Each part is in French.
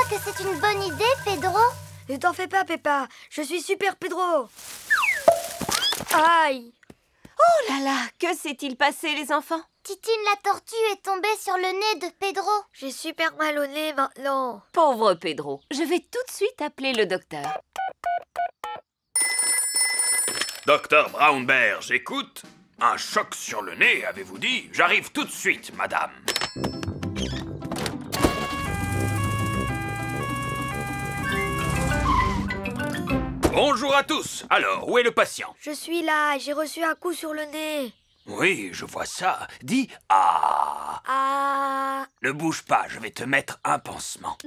que c'est une bonne idée, Pedro? Ne t'en fais pas, Peppa. Je suis Super Pedro. Aïe! Oh là là, que s'est-il passé, les enfants? Titine la tortue est tombée sur le nez de Pedro. J'ai super mal au nez maintenant. Pauvre Pedro, je vais tout de suite appeler le docteur. Docteur Brown Bear, j'écoute. Un choc sur le nez, avez-vous dit? J'arrive tout de suite, madame. Bonjour à tous. Alors, où est le patient? Je suis là, j'ai reçu un coup sur le nez. Oui, je vois ça. Dis « Ah ». Ah! Ne bouge pas, je vais te mettre un pansement.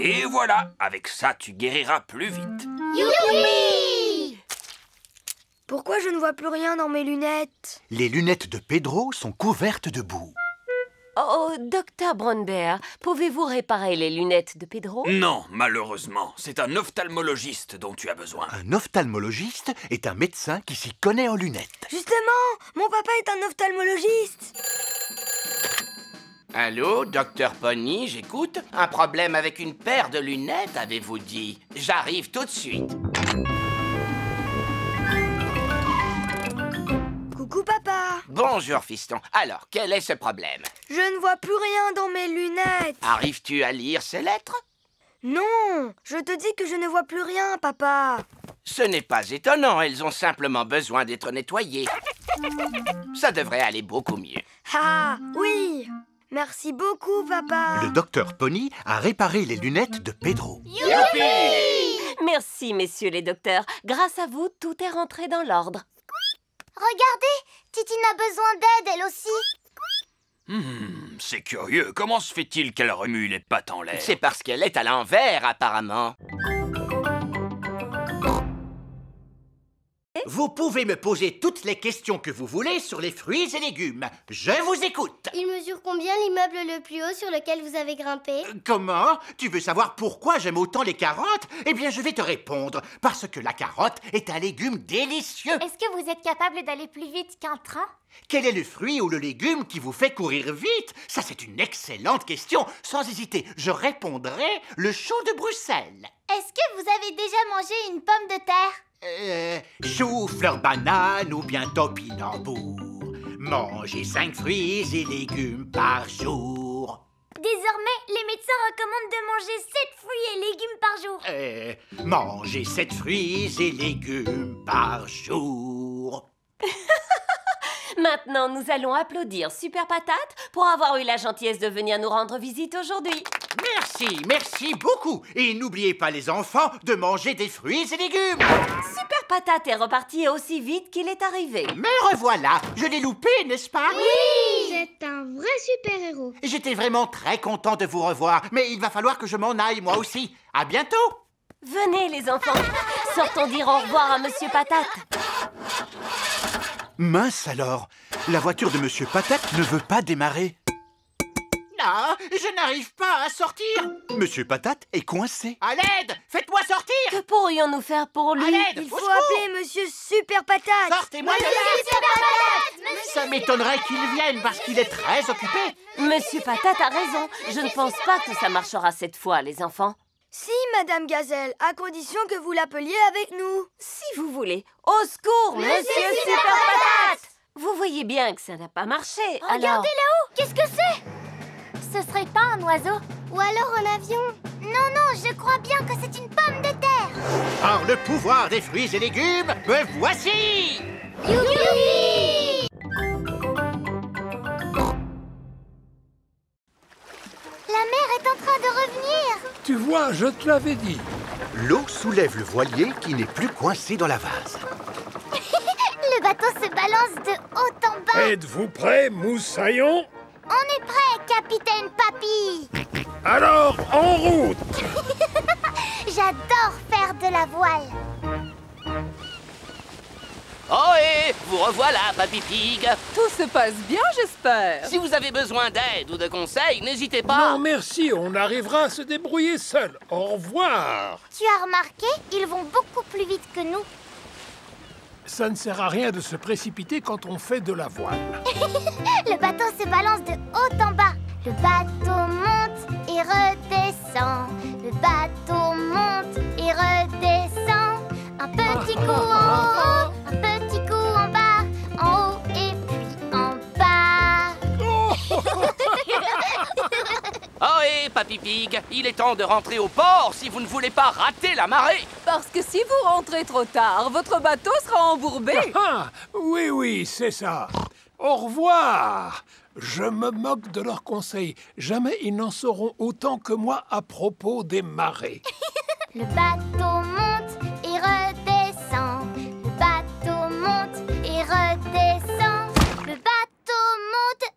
Et voilà, avec ça, tu guériras plus vite. Youpi! Pourquoi je ne vois plus rien dans mes lunettes? Les lunettes de Pedro sont couvertes de boue. Oh, docteur Brown Bear, pouvez-vous réparer les lunettes de Pedro? Non, malheureusement, c'est un ophtalmologiste dont tu as besoin. Un ophtalmologiste est un médecin qui s'y connaît en lunettes. Justement, mon papa est un ophtalmologiste. Allô, docteur Pony, j'écoute. Un problème avec une paire de lunettes, avez-vous dit? J'arrive tout de suite. Coucou, papa. Bonjour, fiston. Alors, quel est ce problème? Je ne vois plus rien dans mes lunettes. Arrives-tu à lire ces lettres? Non, je te dis que je ne vois plus rien, papa. Ce n'est pas étonnant, elles ont simplement besoin d'être nettoyées. Ça devrait aller beaucoup mieux. Ah, oui. Merci beaucoup, papa. Le docteur Pony a réparé les lunettes de Pedro. Merci, messieurs les docteurs. Grâce à vous, tout est rentré dans l'ordre. Regardez, Titine a besoin d'aide, elle aussi. C'est curieux. Comment se fait-il qu'elle remue les pattes en l'air? C'est parce qu'elle est à l'envers, apparemment. Vous pouvez me poser toutes les questions que vous voulez sur les fruits et légumes. Je vous écoute. Il mesure combien l'immeuble le plus haut sur lequel vous avez grimpé? Comment? Tu veux savoir pourquoi j'aime autant les carottes? Eh bien, je vais te répondre. Parce que la carotte est un légume délicieux. Est-ce que vous êtes capable d'aller plus vite qu'un train? Quel est le fruit ou le légume qui vous fait courir vite? Ça, c'est une excellente question. Sans hésiter, je répondrai le chou de Bruxelles. Est-ce que vous avez déjà mangé une pomme de terre? Chou, fleur, banane ou bien topinambour. Mangez 5 fruits et légumes par jour. Désormais, les médecins recommandent de manger 7 fruits et légumes par jour. Mangez 7 fruits et légumes par jour. Maintenant, nous allons applaudir Super Patate pour avoir eu la gentillesse de venir nous rendre visite aujourd'hui. Merci beaucoup. Et n'oubliez pas, les enfants, de manger des fruits et légumes. Super Patate est reparti aussi vite qu'il est arrivé. Me revoilà. Je l'ai loupé, n'est-ce pas? Oui! C'est un vrai super-héros. J'étais vraiment très content de vous revoir. Mais il va falloir que je m'en aille, moi aussi. À bientôt. Venez, les enfants. Sortons dire au revoir à Monsieur Patate. Mince alors, la voiture de Monsieur Patate ne veut pas démarrer. Ah, je n'arrive pas à sortir. Monsieur Patate est coincé. À l'aide! Faites-moi sortir! Que pourrions-nous faire pour lui? À l'aide! Il faut appeler Monsieur Super Patate. Sortez-moi de là! Ça m'étonnerait qu'il vienne parce qu'il est très occupé. Monsieur Patate a raison. Je ne pense pas que ça marchera cette fois, les enfants. Si, Madame Gazelle, à condition que vous l'appeliez avec nous. Si vous voulez. Au secours, Monsieur Super Patate! Vous voyez bien que ça n'a pas marché, Regardez alors... là-haut! Qu'est-ce que c'est? Ce serait pas un oiseau? Ou alors un avion? Non, je crois bien que c'est une pomme de terre! Par le pouvoir des fruits et légumes, me voici! Youpi! La mer est en train de revenir! Tu vois, je te l'avais dit. L'eau soulève le voilier qui n'est plus coincé dans la vase. Le bateau se balance de haut en bas! Êtes-vous prêts, moussaillon? On est prêt, capitaine Papy! Alors, en route! J'adore faire de la voile! Oh, et vous revoilà, Papy Pig. Tout se passe bien, j'espère. Si vous avez besoin d'aide ou de conseils, n'hésitez pas. Non, merci, on arrivera à se débrouiller seul. Au revoir. Tu as remarqué, ils vont beaucoup plus vite que nous. Ça ne sert à rien de se précipiter quand on fait de la voile. Le bateau se balance de haut en bas. Le bateau monte et redescend. Le bateau Papy Pig. Il est temps de rentrer au port si vous ne voulez pas rater la marée. Parce que si vous rentrez trop tard, votre bateau sera embourbé. Ah, oui, oui, c'est ça. Au revoir. Je me moque de leurs conseils. Jamais ils n'en sauront autant que moi à propos des marées. Le bateau monte et redescend. Le bateau monte et redescend. Le bateau monte...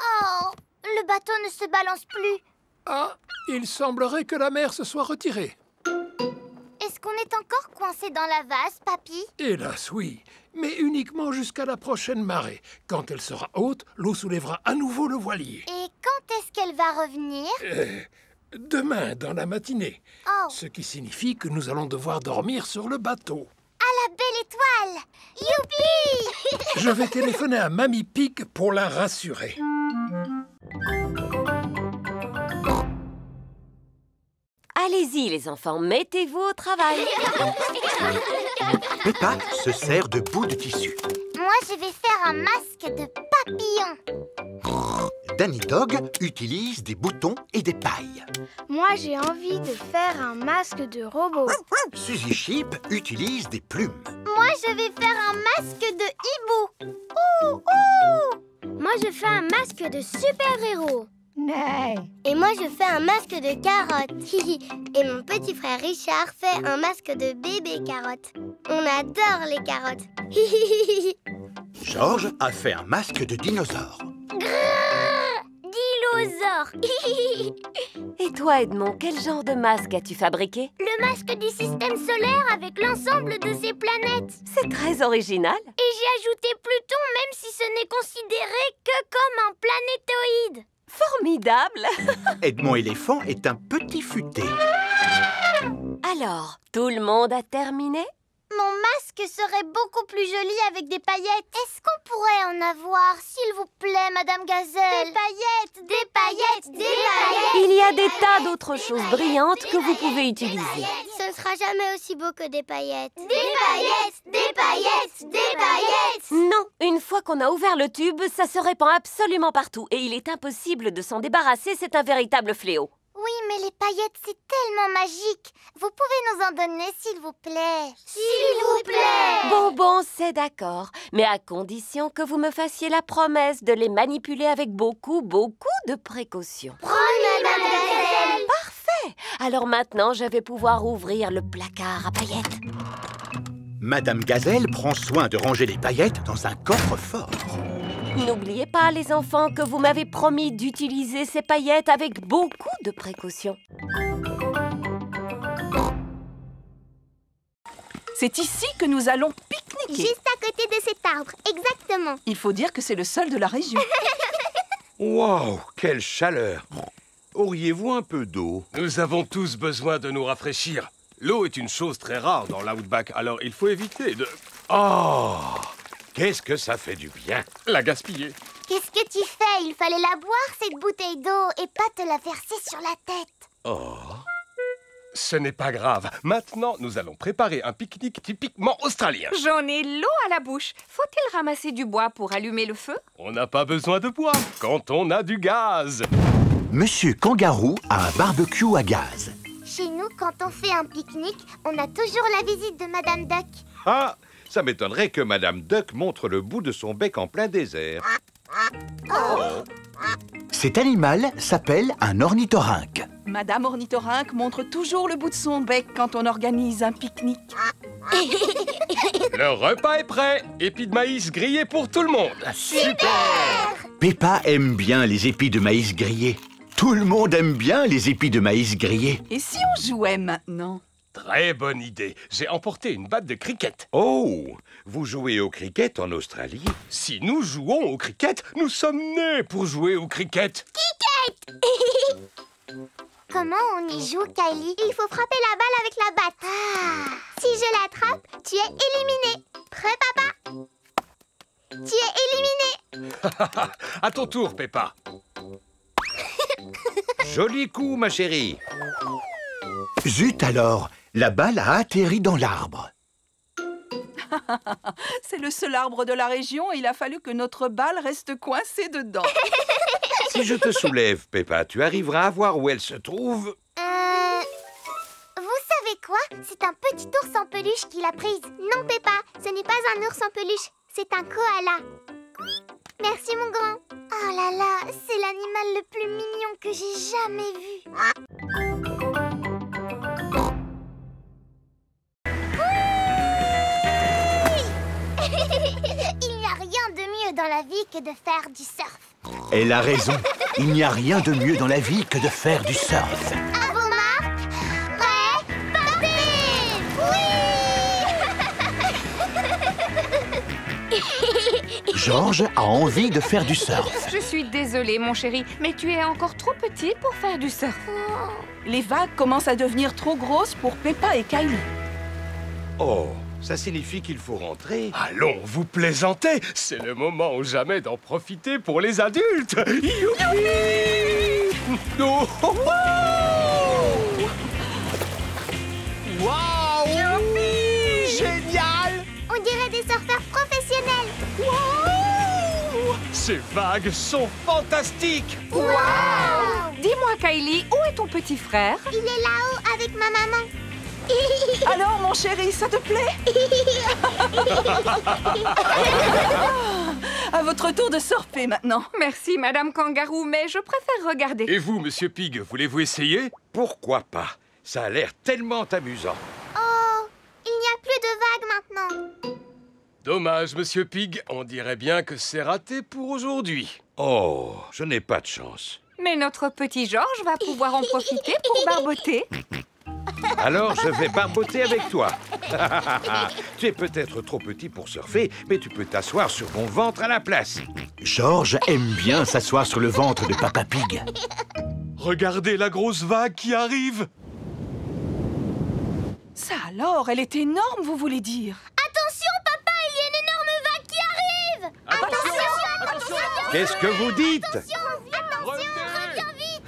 Oh, le bateau ne se balance plus. Ah, il semblerait que la mer se soit retirée. Est-ce qu'on est encore coincé dans la vase, Papy? Hélas, oui. Mais uniquement jusqu'à la prochaine marée. Quand elle sera haute, l'eau soulèvera à nouveau le voilier. Et quand est-ce qu'elle va revenir? Demain, dans la matinée. Oh, Ce qui signifie que nous allons devoir dormir sur le bateau. à la belle étoile! Youpi! Je vais téléphoner à Mamie Pig pour la rassurer. Allez-y, les enfants, mettez-vous au travail. Peppa se sert de bouts de tissu. Moi, je vais faire un masque de papillon. Danny Dog utilise des boutons et des pailles. Moi, j'ai envie de faire un masque de robot. Suzy Sheep utilise des plumes. Moi, je vais faire un masque de hibou. Ouh, ouh. Moi, je fais un masque de super-héros. Et moi, je fais un masque de carotte. Et mon petit frère Richard fait un masque de bébé carotte. On adore les carottes. George a fait un masque de dinosaure. Dinosaure. Et toi, Edmond, quel genre de masque as-tu fabriqué? Le masque du système solaire avec l'ensemble de ses planètes. C'est très original. Et j'ai ajouté Pluton, même si ce n'est considéré que comme un planétoïde. Formidable. Edmond éléphant est un petit futé. Alors, tout le monde a terminé? Mon masque serait beaucoup plus joli avec des paillettes. Est-ce qu'on pourrait en avoir, s'il vous plaît, Madame Gazelle? Des paillettes, des paillettes, des paillettes. Il y a des tas d'autres choses brillantes que vous pouvez utiliser. Ce ne sera jamais aussi beau que des paillettes. Des paillettes, des paillettes, des paillettes. Non, une fois qu'on a ouvert le tube, ça se répand absolument partout. Et il est impossible de s'en débarrasser, c'est un véritable fléau. Oui, mais les paillettes, c'est tellement magique. Vous pouvez nous en donner, s'il vous plaît. S'il vous plaît. Bon, c'est d'accord. Mais à condition que vous me fassiez la promesse de les manipuler avec beaucoup de précautions. Promis, Madame Gazelle. Parfait. Alors maintenant, je vais pouvoir ouvrir le placard à paillettes. Madame Gazelle prend soin de ranger les paillettes dans un coffre-fort. N'oubliez pas, les enfants, que vous m'avez promis d'utiliser ces paillettes avec beaucoup de précautions. C'est ici que nous allons pique-niquer. Juste à côté de cet arbre, exactement. Il faut dire que c'est le seul de la région. Waouh, quelle chaleur! Auriez-vous un peu d'eau? Nous avons tous besoin de nous rafraîchir. L'eau est une chose très rare dans l'outback, alors il faut éviter de... Oh! Qu'est-ce que ça fait du bien! La gaspiller. Qu'est-ce que tu fais? Il fallait la boire, cette bouteille d'eau, et pas te la verser sur la tête. Oh! Ce n'est pas grave. Maintenant, nous allons préparer un pique-nique typiquement australien. J'en ai l'eau à la bouche. Faut-il ramasser du bois pour allumer le feu? On n'a pas besoin de bois quand on a du gaz. Monsieur Kangaroo a un barbecue à gaz. Chez nous, quand on fait un pique-nique, on a toujours la visite de Madame Duck. Ah! Ça m'étonnerait que Madame Duck montre le bout de son bec en plein désert. Oh. Cet animal s'appelle un ornithorynque. Madame Ornithorynque montre toujours le bout de son bec quand on organise un pique-nique. Le repas est prêt. Épis de maïs grillés pour tout le monde. Super! Peppa aime bien les épis de maïs grillés. Tout le monde aime bien les épis de maïs grillés. Et si on jouait maintenant? Très bonne idée. J'ai emporté une batte de cricket. Oh! Vous jouez au cricket en Australie? Si nous jouons au cricket, nous sommes nés pour jouer au cricket. Cricket! Comment on y joue, Kylie? Il faut frapper la balle avec la batte. Ah. Si je l'attrape, tu es éliminé. Prêt, papa? Tu es éliminé. À ton tour, Peppa. Joli coup, ma chérie. Zut alors, la balle a atterri dans l'arbre. C'est le seul arbre de la région et il a fallu que notre balle reste coincée dedans. Si je te soulève, Peppa, tu arriveras à voir où elle se trouve? Vous savez quoi? C'est un petit ours en peluche qui l'a prise. Non, Peppa, ce n'est pas un ours en peluche, c'est un koala. Merci, mon grand. Oh là là, c'est l'animal le plus mignon que j'ai jamais vu. Il n'y a rien de mieux dans la vie que de faire du surf. Elle a raison. Il n'y a rien de mieux dans la vie que de faire du surf. À vos marques, prêts, partez! Oui! Georges a envie de faire du surf. Je suis désolée, mon chéri, mais tu es encore trop petit pour faire du surf. Les vagues commencent à devenir trop grosses pour Peppa et Kylie. Oh, ça signifie qu'il faut rentrer. Allons, vous plaisantez. C'est le moment ou jamais d'en profiter pour les adultes. Youpi! Oh, oh, oh! Wow! Youpi! Génial! On dirait des surfeurs professionnels. Ces vagues sont fantastiques. Wow! Dis-moi, Kylie, où est ton petit frère? Il est là-haut avec ma maman. Alors, mon chéri, ça te plaît? À votre tour de surfer maintenant. Merci, Madame Kangaroo, mais je préfère regarder. Et vous, Monsieur Pig, voulez-vous essayer? Pourquoi pas? Ça a l'air tellement amusant. Oh, il n'y a plus de vagues maintenant. Dommage, Monsieur Pig. On dirait bien que c'est raté pour aujourd'hui. Oh, je n'ai pas de chance. Mais notre petit Georges va pouvoir en profiter pour barboter. Alors, je vais barboter avec toi. Tu es peut-être trop petit pour surfer, mais tu peux t'asseoir sur mon ventre à la place. Georges aime bien s'asseoir sur le ventre de Papa Pig. Regardez la grosse vague qui arrive. Ça alors, elle est énorme, vous voulez dire? Attention, papa, il y a une énorme vague qui arrive. Attention. Qu'est-ce que vous dites? Attention, reviens vite.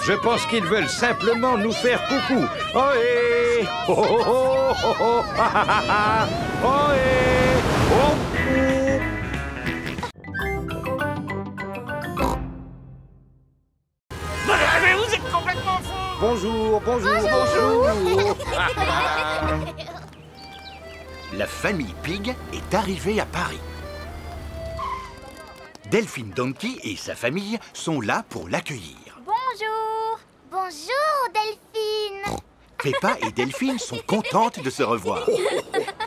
Je pense qu'ils veulent simplement nous faire coucou. Ohé! Oh, oh, oh, oh, oh, ah, ah, ah. Ohé! Oh, Mais vous êtes complètement fou! Bonjour. La famille Pig est arrivée à Paris. Delphine Donkey et sa famille sont là pour l'accueillir. Bonjour. Bonjour, Delphine. Peppa et Delphine sont contentes de se revoir.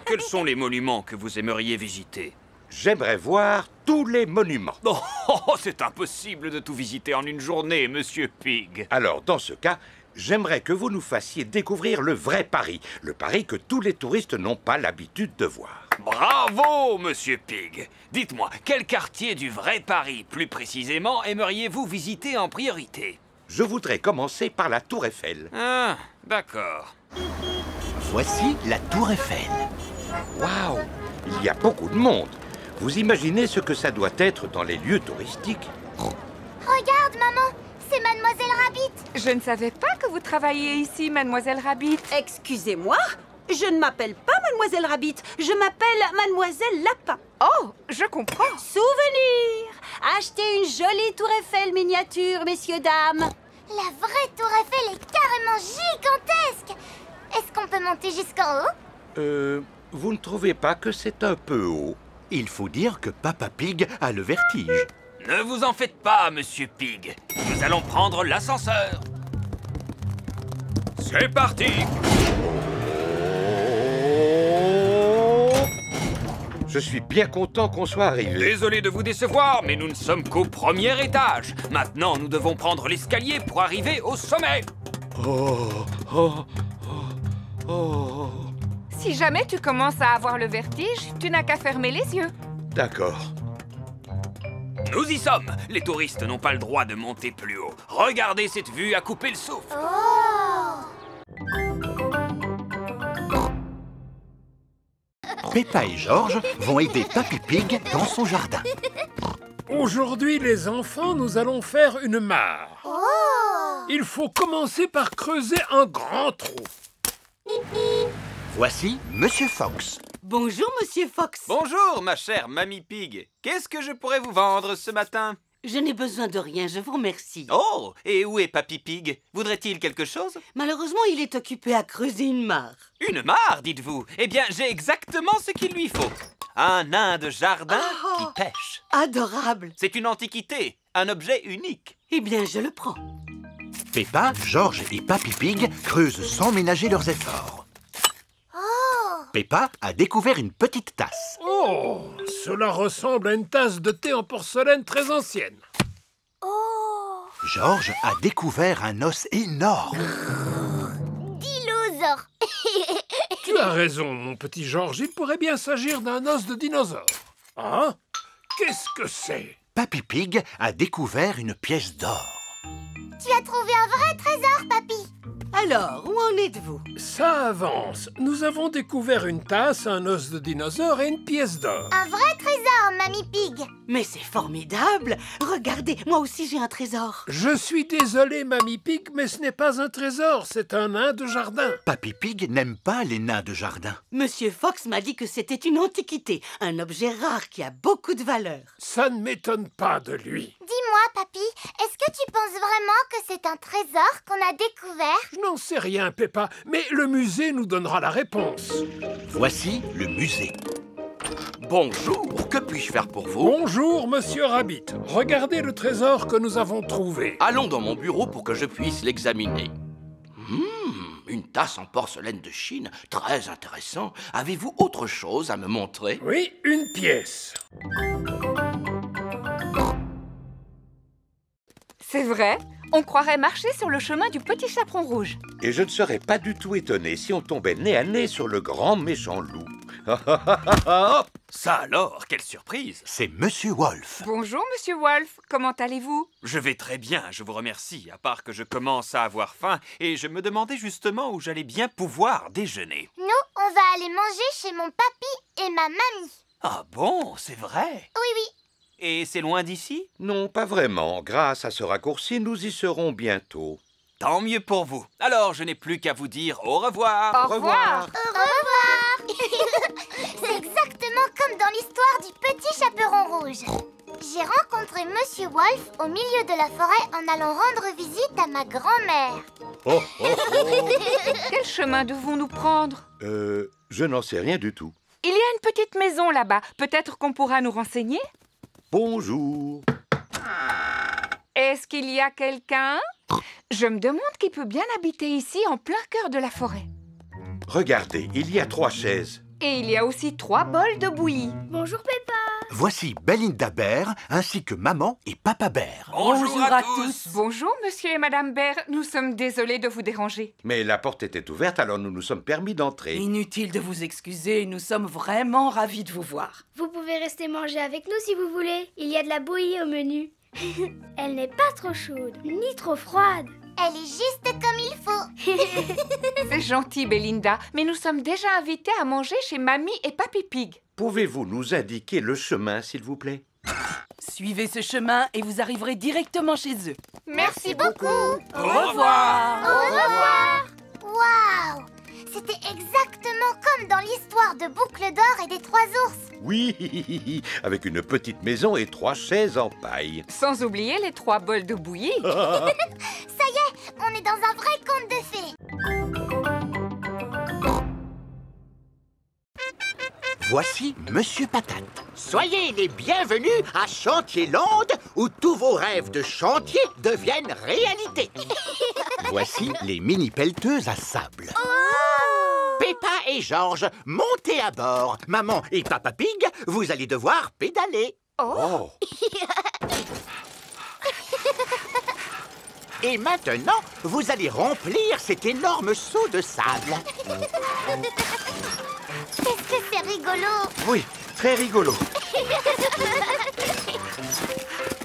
Quels sont les monuments que vous aimeriez visiter? J'aimerais voir tous les monuments. Oh, c'est impossible de tout visiter en une journée, Monsieur Pig. Alors, dans ce cas, j'aimerais que vous nous fassiez découvrir le vrai Paris. Le Paris que tous les touristes n'ont pas l'habitude de voir. Bravo, Monsieur Pig. Dites-moi, quel quartier du vrai Paris, plus précisément, aimeriez-vous visiter en priorité? Je voudrais commencer par la Tour Eiffel. Ah, d'accord. Voici la Tour Eiffel. Waouh! Il y a beaucoup de monde. Vous imaginez ce que ça doit être dans les lieux touristiques? Regarde, maman, c'est Mademoiselle Rabbit. Je ne savais pas que vous travailliez ici, Mademoiselle Rabbit. Excusez-moi, je ne m'appelle pas Mademoiselle Rabbit, je m'appelle Mademoiselle Lapin. Oh, je comprends. Souvenir! Achetez une jolie tour Eiffel miniature, messieurs, dames. La vraie tour Eiffel est carrément gigantesque. Est-ce qu'on peut monter jusqu'en haut? Vous ne trouvez pas que c'est un peu haut? Il faut dire que Papa Pig a le vertige. Ne vous en faites pas, Monsieur Pig. Nous allons prendre l'ascenseur. C'est parti. Je suis bien content qu'on soit arrivé. Désolé de vous décevoir, mais nous ne sommes qu'au premier étage. Maintenant, nous devons prendre l'escalier pour arriver au sommet. Si jamais tu commences à avoir le vertige, tu n'as qu'à fermer les yeux. D'accord. Nous y sommes. Les touristes n'ont pas le droit de monter plus haut. Regardez cette vue à couper le souffle. Peppa et Georges vont aider Papy Pig dans son jardin. Aujourd'hui, les enfants, nous allons faire une mare. Il faut commencer par creuser un grand trou. Voici Monsieur Fox. Bonjour, Monsieur Fox. Bonjour, ma chère Mamie Pig. Qu'est-ce que je pourrais vous vendre ce matin? Je n'ai besoin de rien, je vous remercie. Oh, et où est Papy Pig? Voudrait-il quelque chose? Malheureusement, il est occupé à creuser une mare. Une mare, dites-vous? Eh bien, j'ai exactement ce qu'il lui faut. Un nain de jardin qui pêche. Adorable. C'est une antiquité, un objet unique. Eh bien, je le prends. Peppa, George et Papy Pig creusent sans ménager leurs efforts. Peppa a découvert une petite tasse. Oh, cela ressemble à une tasse de thé en porcelaine très ancienne. George a découvert un os énorme. Dinosaure. Tu as raison, mon petit George. Il pourrait bien s'agir d'un os de dinosaure. Hein? Qu'est-ce que c'est? Papy Pig a découvert une pièce d'or. Tu as trouvé un vrai trésor, Papy. Alors, où en êtes-vous? Ça avance. Nous avons découvert une tasse, un os de dinosaure et une pièce d'or. Un vrai trésor, Mamie Pig. Mais c'est formidable. Regardez, moi aussi j'ai un trésor. Je suis désolé, Mamie Pig, mais ce n'est pas un trésor, c'est un nain de jardin. Papy Pig n'aime pas les nains de jardin. Monsieur Fox m'a dit que c'était une antiquité, un objet rare qui a beaucoup de valeur. Ça ne m'étonne pas de lui. Dis-moi, Papy, est-ce que tu penses vraiment que c'est un trésor qu'on a découvert? Je n'en sais rien, Peppa, mais le musée nous donnera la réponse. Voici le musée. Bonjour, que puis-je faire pour vous? Bonjour, Monsieur Rabbit. Regardez le trésor que nous avons trouvé. Allons dans mon bureau pour que je puisse l'examiner. Une tasse en porcelaine de Chine, très intéressant. Avez-vous autre chose à me montrer? Oui, une pièce. C'est vrai, on croirait marcher sur le chemin du petit chaperon rouge. Et je ne serais pas du tout étonné si on tombait nez à nez sur le grand méchant loup. Ça alors, quelle surprise! C'est Monsieur Wolf. Bonjour, Monsieur Wolf. Comment allez-vous? Je vais très bien, je vous remercie, à part que je commence à avoir faim et je me demandais justement où j'allais bien pouvoir déjeuner. Nous, on va aller manger chez mon papy et ma mamie. Ah bon, c'est vrai? Oui, oui. Et c'est loin d'ici? Non, pas vraiment. Grâce à ce raccourci, nous y serons bientôt. Tant mieux pour vous. Alors, je n'ai plus qu'à vous dire au revoir. Au revoir. Au revoir. C'est exactement comme dans l'histoire du petit chaperon rouge. J'ai rencontré Monsieur Wolf au milieu de la forêt en allant rendre visite à ma grand-mère. Oh, oh, oh. Quel chemin devons-nous prendre? Je n'en sais rien du tout. Il y a une petite maison là-bas. Peut-être qu'on pourra nous renseigner? Bonjour. Est-ce qu'il y a quelqu'un? Je me demande qui peut bien habiter ici en plein cœur de la forêt. Regardez, il y a 3 chaises. Et il y a aussi 3 bols de bouillie. Bonjour Peppa. Voici Belinda Bear ainsi que Maman et Papa Bear. Bonjour à tous. Bonjour, Monsieur et Madame Bear. Nous sommes désolés de vous déranger. Mais la porte était ouverte, alors nous nous sommes permis d'entrer. Inutile de vous excuser, nous sommes vraiment ravis de vous voir. Vous pouvez rester manger avec nous si vous voulez. Il y a de la bouillie au menu. Elle n'est pas trop chaude, ni trop froide. Elle est juste comme il faut. C'est gentil, Belinda, mais nous sommes déjà invités à manger chez Mamie et Papy Pig. Pouvez-vous nous indiquer le chemin, s'il vous plaît? Suivez ce chemin et vous arriverez directement chez eux. Merci beaucoup. Au revoir. Au revoir. Waouh! C'était exactement comme dans l'histoire de Boucle d'Or et des 3 ours. Oui, avec une petite maison et 3 chaises en paille. Sans oublier les 3 bols de bouillie. Ça y est, on est dans un vrai conte de fées. Voici Monsieur Patate. Soyez les bienvenus à Chantierland, où tous vos rêves de chantier deviennent réalité. Voici les mini pelleteuses à sable. Peppa et George, montez à bord. Maman et Papa Pig, vous allez devoir pédaler. Oh. Et maintenant, vous allez remplir cet énorme seau de sable. Qu'est-ce que c'est rigolo! Oui, très rigolo.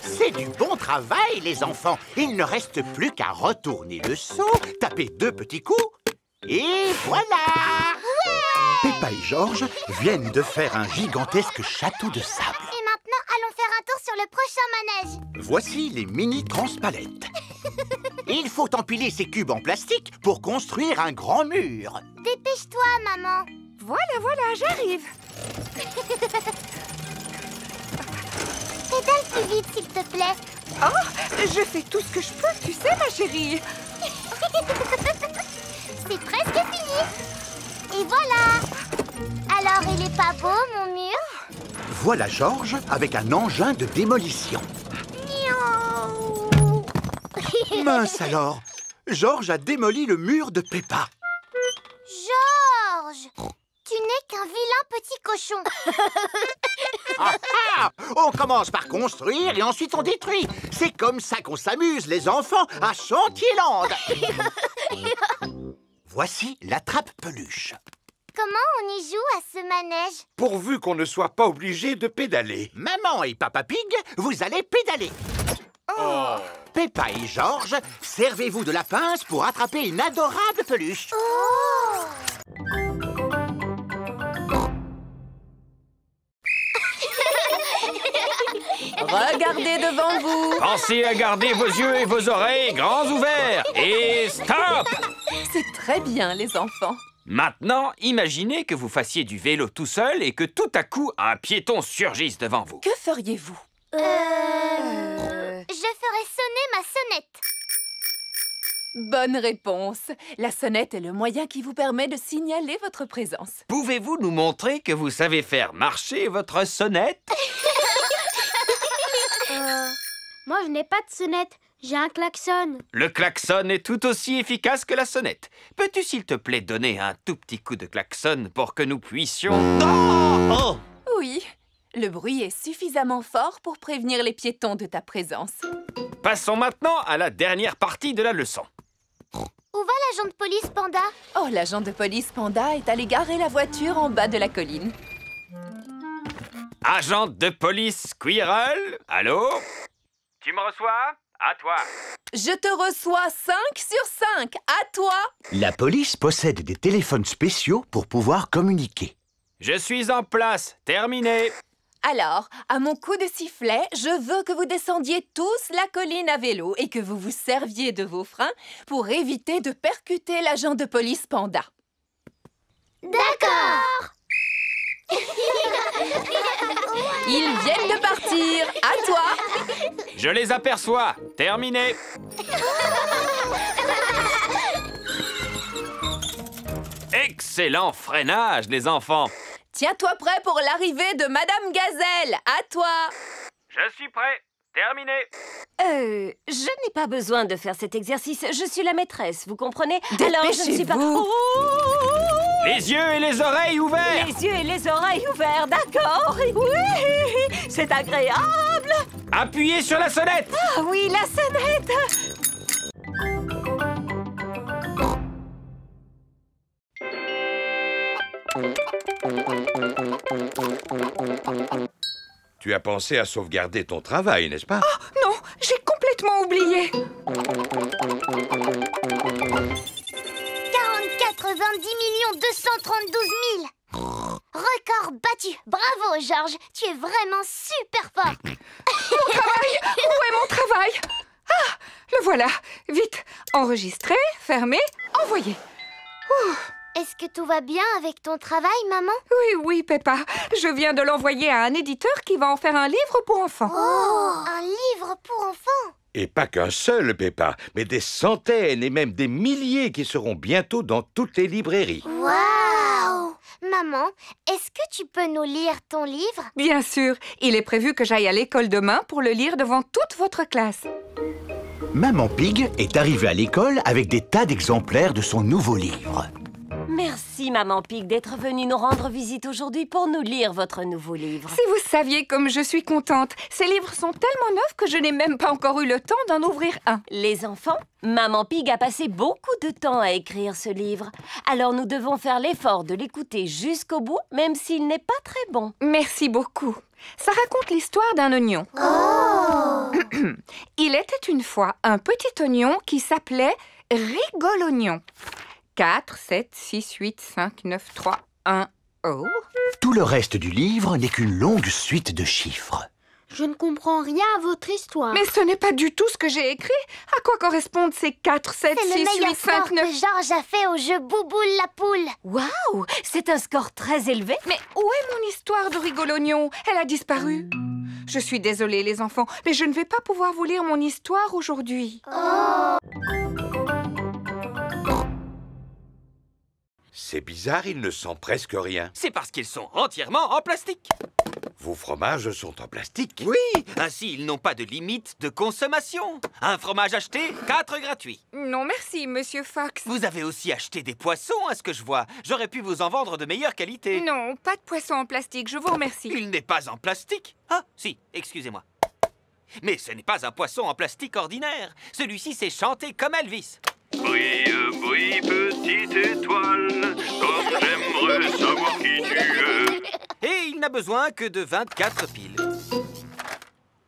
C'est du bon travail, les enfants. Il ne reste plus qu'à retourner le seau, taper 2 petits coups, et voilà! Peppa et George viennent de faire un gigantesque château de sable. Et maintenant, allons faire un tour sur le prochain manège. Voici les mini transpalettes. Il faut empiler ces cubes en plastique pour construire un grand mur. Dépêche-toi, maman. Voilà, j'arrive. Pédale plus vite, s'il te plaît. plaît. Oh, je fais tout ce que je peux, tu sais, ma chérie. C'est presque fini. Et voilà. Alors, il est pas beau, mon mur? Voilà Georges avec un engin de démolition. Mince alors, Georges a démoli le mur de Peppa. Georges, tu n'es qu'un vilain petit cochon. On commence par construire et ensuite on détruit. C'est comme ça qu'on s'amuse, les enfants, à Chantierland. Voici la trappe-peluche. Comment on y joue à ce manège? Pourvu qu'on ne soit pas obligé de pédaler. Maman et Papa Pig, vous allez pédaler. Oh. Peppa et Georges, servez-vous de la pince pour attraper une adorable peluche. Regardez devant vous. Pensez à garder vos yeux et vos oreilles grands ouverts. Et stop! C'est très bien, les enfants. Maintenant, imaginez que vous fassiez du vélo tout seul et que tout à coup, un piéton surgisse devant vous. Que feriez-vous? Je ferai sonner ma sonnette. Bonne réponse. La sonnette est le moyen qui vous permet de signaler votre présence. Pouvez-vous nous montrer que vous savez faire marcher votre sonnette? Moi, je n'ai pas de sonnette. J'ai un klaxon. Le klaxon est tout aussi efficace que la sonnette. Peux-tu, s'il te plaît, donner un tout petit coup de klaxon pour que nous puissions... Oh! Oui, le bruit est suffisamment fort pour prévenir les piétons de ta présence. Passons maintenant à la dernière partie de la leçon. Où va l'agent de police Panda? Oh, l'agent de police Panda est allé garer la voiture en bas de la colline. Agent de police Squirrel, allô? Tu me reçois? À toi. Je te reçois 5 sur 5. À toi. La police possède des téléphones spéciaux pour pouvoir communiquer. Je suis en place. Terminé. Alors, à mon coup de sifflet, je veux que vous descendiez tous la colline à vélo et que vous vous serviez de vos freins pour éviter de percuter l'agent de police Panda. D'accord. Ils viennent de partir. À toi. Je les aperçois. Terminé. Excellent freinage, les enfants. Tiens-toi prêt pour l'arrivée de Madame Gazelle. À toi. Je suis prêt. Terminé. Je n'ai pas besoin de faire cet exercice. Je suis la maîtresse, vous comprenez? Alors, je ne suis pas... Les yeux et les oreilles ouverts. Les yeux et les oreilles ouverts, d'accord. Oui, c'est agréable. Appuyez sur la sonnette. Ah oui, la sonnette. Tu as pensé à sauvegarder ton travail, n'est-ce pas? Oh, non, j'ai complètement oublié. 90 232 000. Record battu. Bravo, Georges. Tu es vraiment super fort. Mon travail. Où est mon travail? Ah, le voilà. Vite, enregistrer, fermer, envoyer. Est-ce que tout va bien avec ton travail, maman? Oui, Peppa. Je viens de l'envoyer à un éditeur qui va en faire un livre pour enfants. Oh, un livre pour enfants? Et pas qu'un seul, Peppa, mais des centaines et même des milliers qui seront bientôt dans toutes les librairies. Waouh! Maman, est-ce que tu peux nous lire ton livre? Bien sûr. Il est prévu que j'aille à l'école demain pour le lire devant toute votre classe. Maman Pig est arrivée à l'école avec des tas d'exemplaires de son nouveau livre. Merci, Maman Pig, d'être venue nous rendre visite aujourd'hui pour nous lire votre nouveau livre. Si vous saviez comme je suis contente. Ces livres sont tellement neufs que je n'ai même pas encore eu le temps d'en ouvrir un. Les enfants, Maman Pig a passé beaucoup de temps à écrire ce livre. Alors nous devons faire l'effort de l'écouter jusqu'au bout, même s'il n'est pas très bon. Merci beaucoup. Ça raconte l'histoire d'un oignon. Oh! Il était une fois un petit oignon qui s'appelait Rigolognon. 4, 7, 6, 8, 5, 9, 3, 1, oh. Tout le reste du livre n'est qu'une longue suite de chiffres. Je ne comprends rien à votre histoire. Mais ce n'est pas du tout ce que j'ai écrit. À quoi correspondent ces 4, 7, 6, 8, 5, 9... que Georges a fait au jeu Bouboule la poule. Waouh! C'est un score très élevé. Mais où est mon histoire de Rigolognon? Elle a disparu. Je suis désolée, les enfants, mais je ne vais pas pouvoir vous lire mon histoire aujourd'hui. Oh. C'est bizarre, il ne sent presque rien. C'est parce qu'ils sont entièrement en plastique. Vos fromages sont en plastique? Oui, ainsi ils n'ont pas de limite de consommation. Un fromage acheté, 4 gratuits. Non, merci, Monsieur Fox. Vous avez aussi acheté des poissons, à ce que je vois. J'aurais pu vous en vendre de meilleure qualité. Non, pas de poisson en plastique, je vous remercie. Il n'est pas en plastique. Ah, si, excusez-moi. Mais ce n'est pas un poisson en plastique ordinaire. Celui-ci sait chanter comme Elvis. Brille, brille, petite étoile, comme j'aimerais savoir qui tu es. Et il n'a besoin que de 24 piles.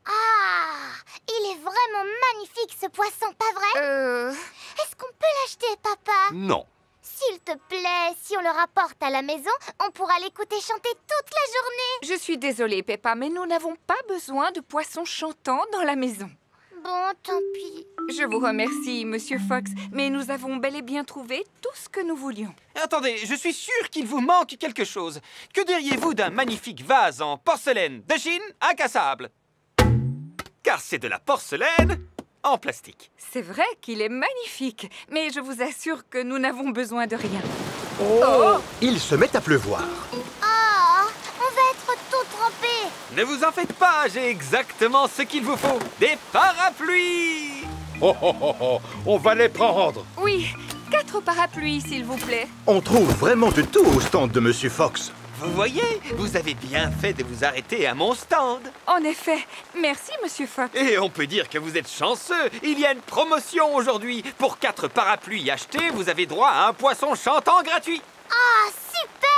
Ah, il est vraiment magnifique ce poisson, pas vrai? Est-ce qu'on peut l'acheter, papa? Non. S'il te plaît, si on le rapporte à la maison, on pourra l'écouter chanter toute la journée. Je suis désolée, Peppa, mais nous n'avons pas besoin de poissons chantants dans la maison. Bon, tant pis. Je vous remercie, Monsieur Fox, mais nous avons bel et bien trouvé tout ce que nous voulions. Attendez, je suis sûr qu'il vous manque quelque chose. Que diriez-vous d'un magnifique vase en porcelaine de Chine incassable? Car c'est de la porcelaine en plastique. C'est vrai qu'il est magnifique, mais je vous assure que nous n'avons besoin de rien. Oh! Il se met à pleuvoir. Oh, on va être tout trempé. Ne vous en faites pas, j'ai exactement ce qu'il vous faut. Des parapluies! Oh, oh, oh, oh, on va les prendre. Oui, 4 parapluies, s'il vous plaît. On trouve vraiment de tout au stand de Monsieur Fox. Vous voyez, vous avez bien fait de vous arrêter à mon stand. En effet, merci, Monsieur Fox. Et on peut dire que vous êtes chanceux. Il y a une promotion aujourd'hui. Pour 4 parapluies achetés, vous avez droit à un poisson chantant gratuit. Ah, super!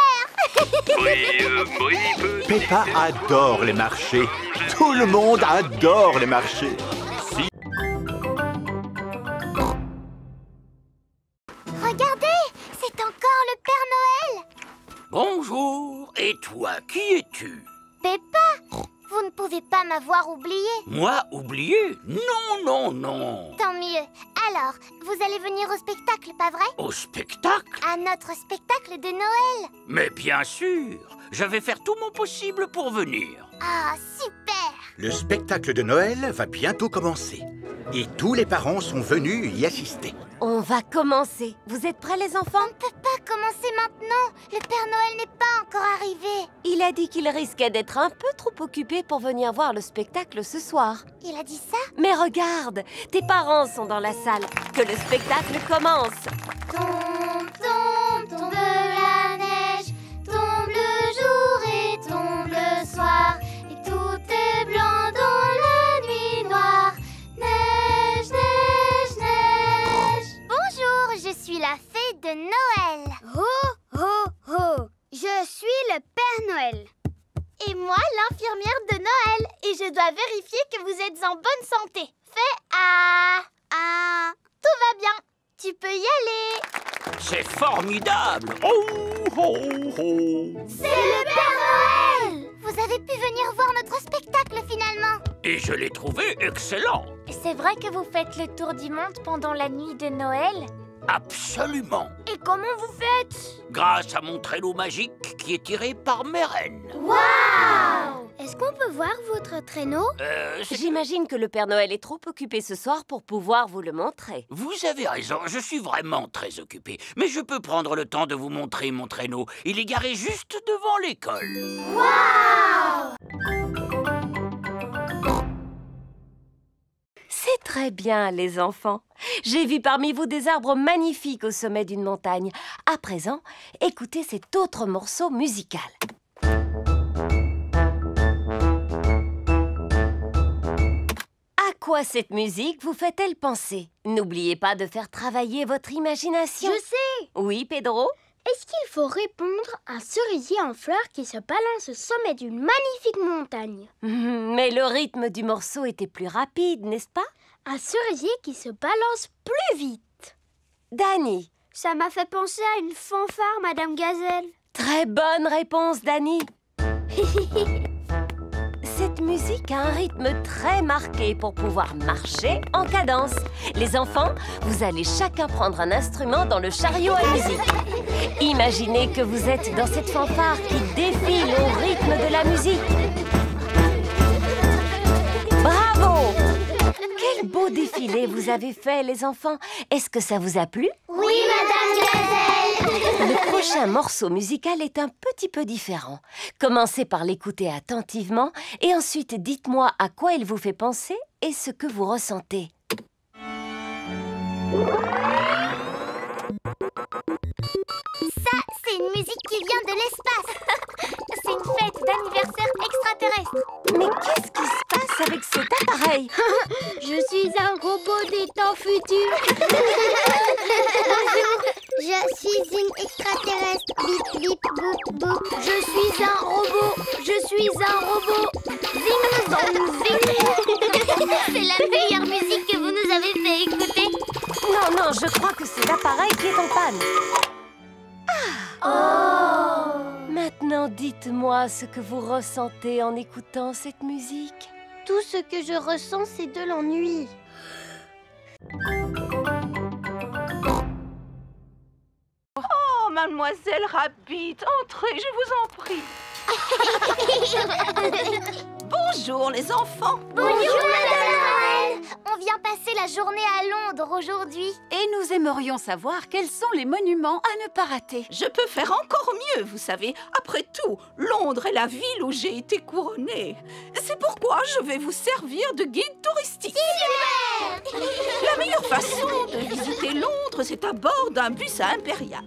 Peppa adore les marchés. Tout le monde adore les marchés. Regardez, c'est encore le Père Noël. Bonjour, et toi, qui es-tu? Peppa, vous ne pouvez pas m'avoir oublié. Moi, oublié? Non, non, non. Tant mieux. Alors, vous allez venir au spectacle, pas vrai? Au spectacle? À notre spectacle de Noël. Mais bien sûr, je vais faire tout mon possible pour venir. Ah, super! Le spectacle de Noël va bientôt commencer. Et tous les parents sont venus y assister. On va commencer. Vous êtes prêts, les enfants? On ne peut pas commencer maintenant. Le Père Noël n'est pas encore arrivé. Il a dit qu'il risquait d'être un peu trop occupé pour venir voir le spectacle ce soir. Il a dit ça? Mais regarde, tes parents sont dans la salle. Que le spectacle commence. Tombe, tombe, tombe la neige. Tombe le jour et tombe le soir. Et tout est blanc dans la nuit noire. Neige, neige, neige. Bonjour, je suis la fée de Noël. Ho, ho, ho. Je suis le Père Noël. Et moi, l'infirmière de Noël. Et je dois vérifier que vous êtes en bonne santé. Fais A. A. Tout va bien. Tu peux y aller. C'est formidable. Oh, oh, oh. C'est le Père Noël. Vous avez pu venir voir notre spectacle finalement. Et je l'ai trouvé excellent. C'est vrai que vous faites le tour du monde pendant la nuit de Noël? Absolument. Et comment vous faites? Grâce à mon traîneau magique qui est tiré par mes reines. Waouh! Est-ce qu'on peut voir votre traîneau? J'imagine que le Père Noël est trop occupé ce soir pour pouvoir vous le montrer. Vous avez raison, je suis vraiment très occupé. Mais je peux prendre le temps de vous montrer mon traîneau. Il est garé juste devant l'école. Waouh! C'est très bien, les enfants. J'ai vu parmi vous des arbres magnifiques au sommet d'une montagne. À présent, écoutez cet autre morceau musical. À quoi cette musique vous fait-elle penser? N'oubliez pas de faire travailler votre imagination. Je sais! Oui, Pedro? Est-ce qu'il faut répondre à un cerisier en fleurs qui se balance au sommet d'une magnifique montagne? Mais le rythme du morceau était plus rapide, n'est-ce pas? Un cerisier qui se balance plus vite. Dani? Ça m'a fait penser à une fanfare, Madame Gazelle. Très bonne réponse, Dani. Cette musique a un rythme très marqué pour pouvoir marcher en cadence. Les enfants, vous allez chacun prendre un instrument dans le chariot à musique. Imaginez que vous êtes dans cette fanfare qui défile au rythme de la musique. Bravo! Quel beau défilé vous avez fait, les enfants. Est-ce que ça vous a plu? Oui, Madame Gazelle. Le prochain morceau musical est un petit peu différent. Commencez par l'écouter attentivement et ensuite dites-moi à quoi il vous fait penser et ce que vous ressentez. Ça, c'est une musique qui vient de l'espace. C'est une fête d'anniversaire extraterrestre. Mais qu'est-ce qui se passe avec cet appareil? Je suis un robot des temps futurs. Bonjour, je suis une extraterrestre. Bip, bip, boop, boop. Je suis un robot. Je suis un robot. Zing, zong, zing. C'est la meilleure musique que vous nous avez fait écouter. Non, je crois que c'est l'appareil qui est en panne. Maintenant, dites-moi ce que vous ressentez en écoutant cette musique. Tout ce que je ressens, c'est de l'ennui. Oh, Mademoiselle Rabbit, entrez, je vous en prie. Bonjour, les enfants. Bonjour, Madame Noël. On vient passer la journée à Londres aujourd'hui. Et nous aimerions savoir quels sont les monuments à ne pas rater. Je peux faire encore mieux, vous savez. Après tout, Londres est la ville où j'ai été couronnée. C'est pourquoi je vais vous servir de guide touristique. Super! La meilleure façon de visiter Londres, c'est à bord d'un bus impérial.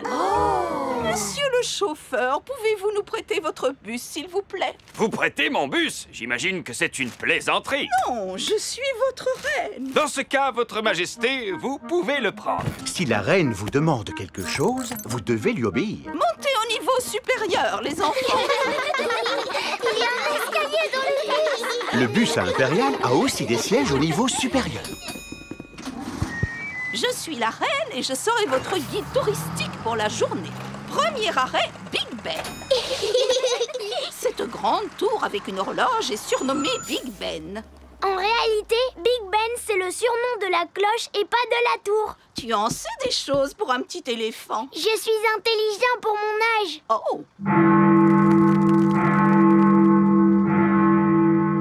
Monsieur le chauffeur, pouvez-vous nous prêter votre bus, s'il vous plaît? Vous prêtez mon bus? J'imagine que c'est une plaisanterie. Non, je suis votre reine. Dans ce cas, votre majesté, vous pouvez le prendre. Si la reine vous demande quelque chose, vous devez lui obéir. Montez au niveau supérieur, les enfants. Il y a un escalier dans le bus. Le bus impérial a aussi des sièges au niveau supérieur. Je suis la reine et je serai votre guide touristique pour la journée. Premier arrêt, Big Ben. Cette grande tour avec une horloge est surnommée Big Ben. En réalité, Big Ben, c'est le surnom de la cloche et pas de la tour. Tu en sais des choses pour un petit éléphant. Je suis intelligent pour mon âge. Oh!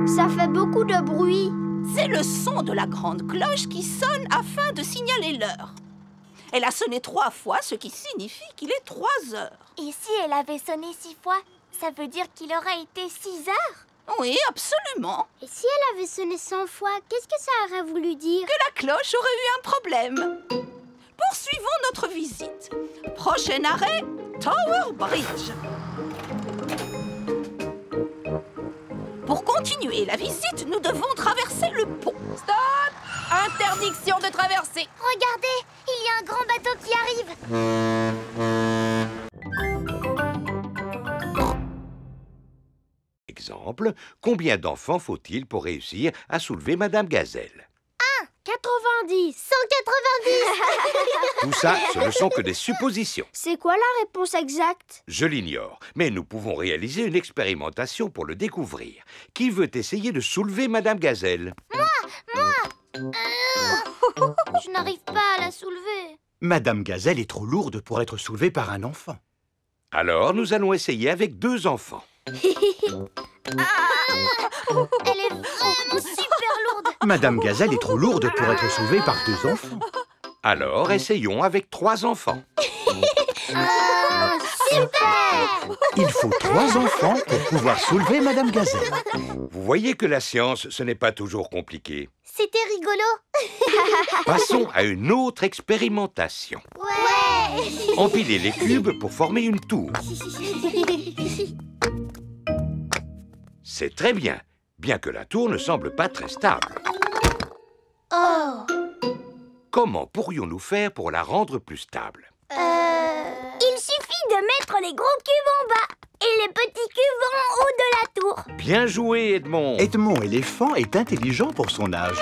Ça fait beaucoup de bruit. C'est le son de la grande cloche qui sonne afin de signaler l'heure. Elle a sonné 3 fois, ce qui signifie qu'il est 3 heures. Et si elle avait sonné 6 fois, ça veut dire qu'il aurait été 6 heures? Oui, absolument. Et si elle avait sonné 100 fois, qu'est-ce que ça aurait voulu dire? Que la cloche aurait eu un problème. Poursuivons notre visite. Prochain arrêt, Tower Bridge. Pour continuer la visite, nous devons traverser le pont. Stop! Interdiction de traverser. Regardez, il y a un grand bateau qui arrive. Exemple, combien d'enfants faut-il pour réussir à soulever Madame Gazelle? 90. 190. Tout ça, ce ne sont que des suppositions. C'est quoi la réponse exacte? Je l'ignore, mais nous pouvons réaliser une expérimentation pour le découvrir. Qui veut essayer de soulever Madame Gazelle? Moi. Je n'arrive pas à la soulever. Madame Gazelle est trop lourde pour être soulevée par un enfant. Alors, nous allons essayer avec 2 enfants. Elle est vraiment super lourde. Madame Gazelle est trop lourde pour être soulevée par 2 enfants. Alors, essayons avec 3 enfants. Super! Il faut 3 enfants pour pouvoir soulever Madame Gazelle. Vous voyez que la science, ce n'est pas toujours compliqué. C'était rigolo. Passons à une autre expérimentation. Ouais. Empilez les cubes pour former une tour. C'est très bien, bien que la tour ne semble pas très stable. Oh. Comment pourrions-nous faire pour la rendre plus stable? Il suffit de mettre les gros cubes en bas et les petits cubes en haut de la tour. Bien joué, Edmond. Edmond éléphant est intelligent pour son âge.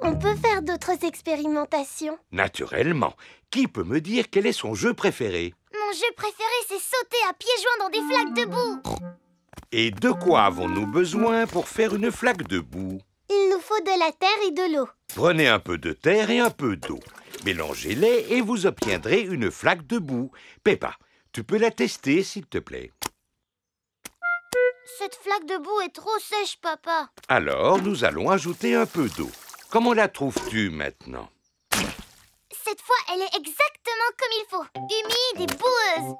On peut faire d'autres expérimentations. Naturellement. Qui peut me dire quel est son jeu préféré? Mon jeu préféré, c'est sauter à pieds joints dans des flaques de boue. Et de quoi avons-nous besoin pour faire une flaque de boue? Il nous faut de la terre et de l'eau. Prenez un peu de terre et un peu d'eau. Mélangez-les et vous obtiendrez une flaque de boue. Peppa, tu peux la tester, s'il te plaît. Cette flaque de boue est trop sèche, papa. Alors, nous allons ajouter un peu d'eau. Comment la trouves-tu maintenant? Cette fois, elle est exactement comme il faut. Humide et boueuse.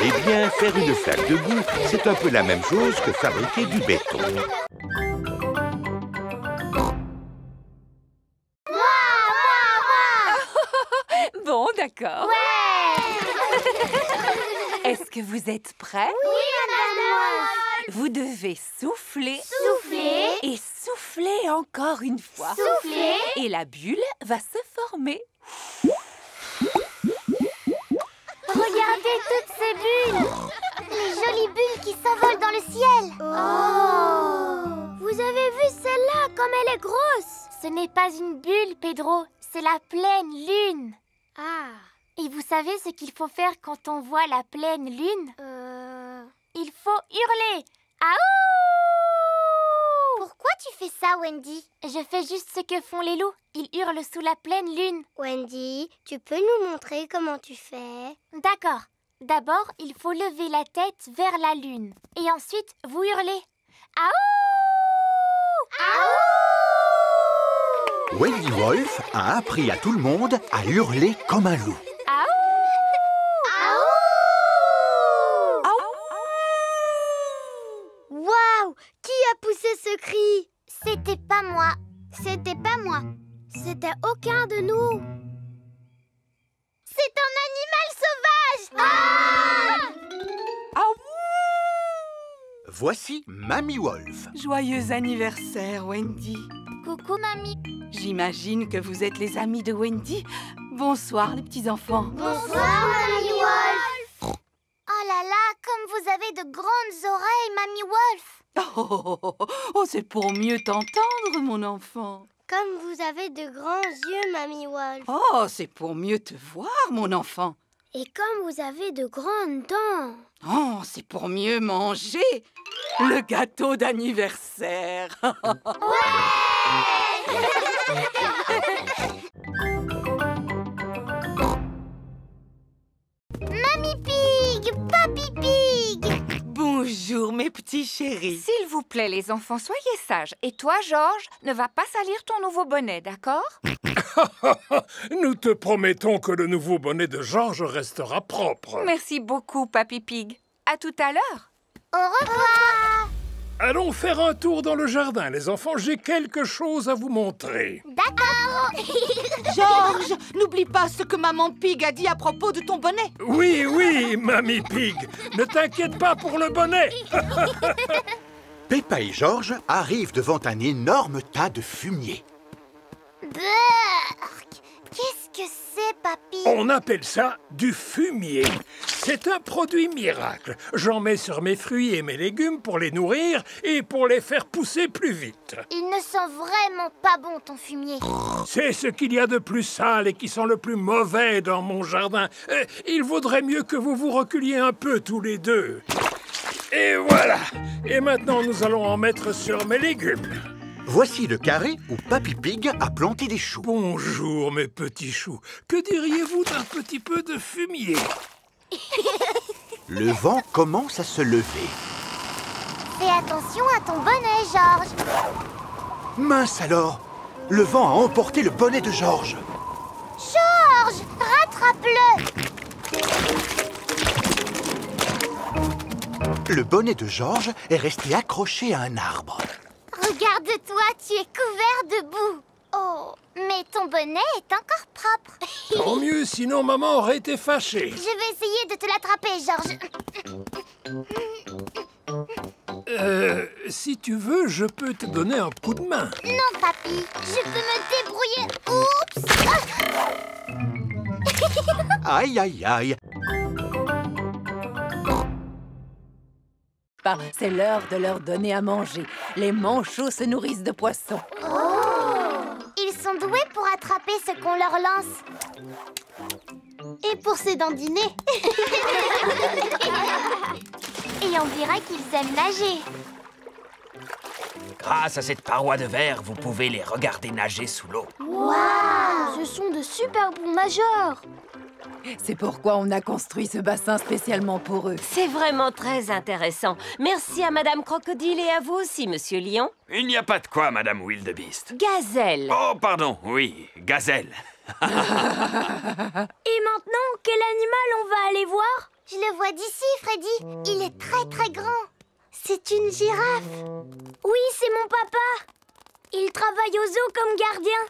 Eh bien, faire une flaque de boue, c'est un peu la même chose que fabriquer du béton. Bon, d'accord. Ouais. Est-ce que vous êtes prêts? Oui, madame. Vous devez souffler. Souffler. Et souffler encore une fois. Souffler. Et la bulle va se former. Regardez toutes ces bulles. Les jolies bulles qui s'envolent dans le ciel. Oh. Vous avez vu celle-là, comme elle est grosse? Ce n'est pas une bulle, Pedro. C'est la pleine lune. Ah. Et vous savez ce qu'il faut faire quand on voit la pleine lune? Il faut hurler. Aouh! Pourquoi tu fais ça, Wendy? Je fais juste ce que font les loups. Ils hurlent sous la pleine lune. Wendy, tu peux nous montrer comment tu fais? D'accord. D'abord, il faut lever la tête vers la lune. Et ensuite, vous hurlez. Aouh! Aouh! Wendy Wolf a appris à tout le monde à hurler comme un loup. Waouh! Qui a poussé ce cri? C'était pas moi. C'était pas moi. C'était aucun de nous. C'est un animal sauvage! Voici Mamie Wolf. Joyeux anniversaire, Wendy. Coucou, mamie. J'imagine que vous êtes les amis de Wendy. Bonsoir, les petits-enfants. Bonsoir, Mamie Wolf. Oh là là, comme vous avez de grandes oreilles, Mamie Wolf. Oh, c'est pour mieux t'entendre, mon enfant. Comme vous avez de grands yeux, Mamie Wolf. Oh, c'est pour mieux te voir, mon enfant. Et comme vous avez de grandes dents. Oh, c'est pour mieux manger le gâteau d'anniversaire. Mamie Pig, Papy Pig. Bonjour, mes petits chéris. S'il vous plaît, les enfants, soyez sages. Et toi, Georges, ne va pas salir ton nouveau bonnet, d'accord? Nous te promettons que le nouveau bonnet de Georges restera propre. Merci beaucoup, Papy Pig. À tout à l'heure. Au revoir. Allons faire un tour dans le jardin, les enfants. J'ai quelque chose à vous montrer. D'accord. Georges, n'oublie pas ce que Maman Pig a dit à propos de ton bonnet. Oui, oui, Mamie Pig. Ne t'inquiète pas pour le bonnet. Peppa et Georges arrivent devant un énorme tas de fumier. Burk. Qu'est-ce que c'est, papy? On appelle ça du fumier. C'est un produit miracle. J'en mets sur mes fruits et mes légumes pour les nourrir et pour les faire pousser plus vite. Il ne sent vraiment pas bon, ton fumier. C'est ce qu'il y a de plus sale et qui sent le plus mauvais dans mon jardin. Il vaudrait mieux que vous vous reculiez un peu tous les deux. Et voilà. Et maintenant, nous allons en mettre sur mes légumes. Voici le carré où Papy Pig a planté des choux. Bonjour, mes petits choux. Que diriez-vous d'un petit peu de fumier? Le vent commence à se lever. Fais attention à ton bonnet, Georges. Mince alors! Le vent a emporté le bonnet de Georges. Georges, rattrape-le. Le bonnet de Georges est resté accroché à un arbre. Regarde-toi, tu es couvert de boue. Oh, mais ton bonnet est encore propre. Tant mieux, sinon maman aurait été fâchée. Je vais essayer de te l'attraper, Georges. Si tu veux, je peux te donner un coup de main. Non, papy, je peux me débrouiller. Oups. Aïe, aïe, aïe. C'est l'heure de leur donner à manger. Les manchots se nourrissent de poissons. Ils sont doués pour attraper ce qu'on leur lance. Et pour s'édandiner. Et on dirait qu'ils aiment nager. Grâce à cette paroi de verre, vous pouvez les regarder nager sous l'eau. Waouh! Ce sont de super bons nageurs. C'est pourquoi on a construit ce bassin spécialement pour eux. C'est vraiment très intéressant. Merci à Madame Crocodile et à vous aussi, Monsieur Lion. Il n'y a pas de quoi, Madame Wildebeest. Gazelle. Oh, pardon, oui, gazelle. Et maintenant, quel animal on va aller voir? Je le vois d'ici, Freddy. Il est très très grand. C'est une girafe. Oui, c'est mon papa. Il travaille au zoo comme gardien.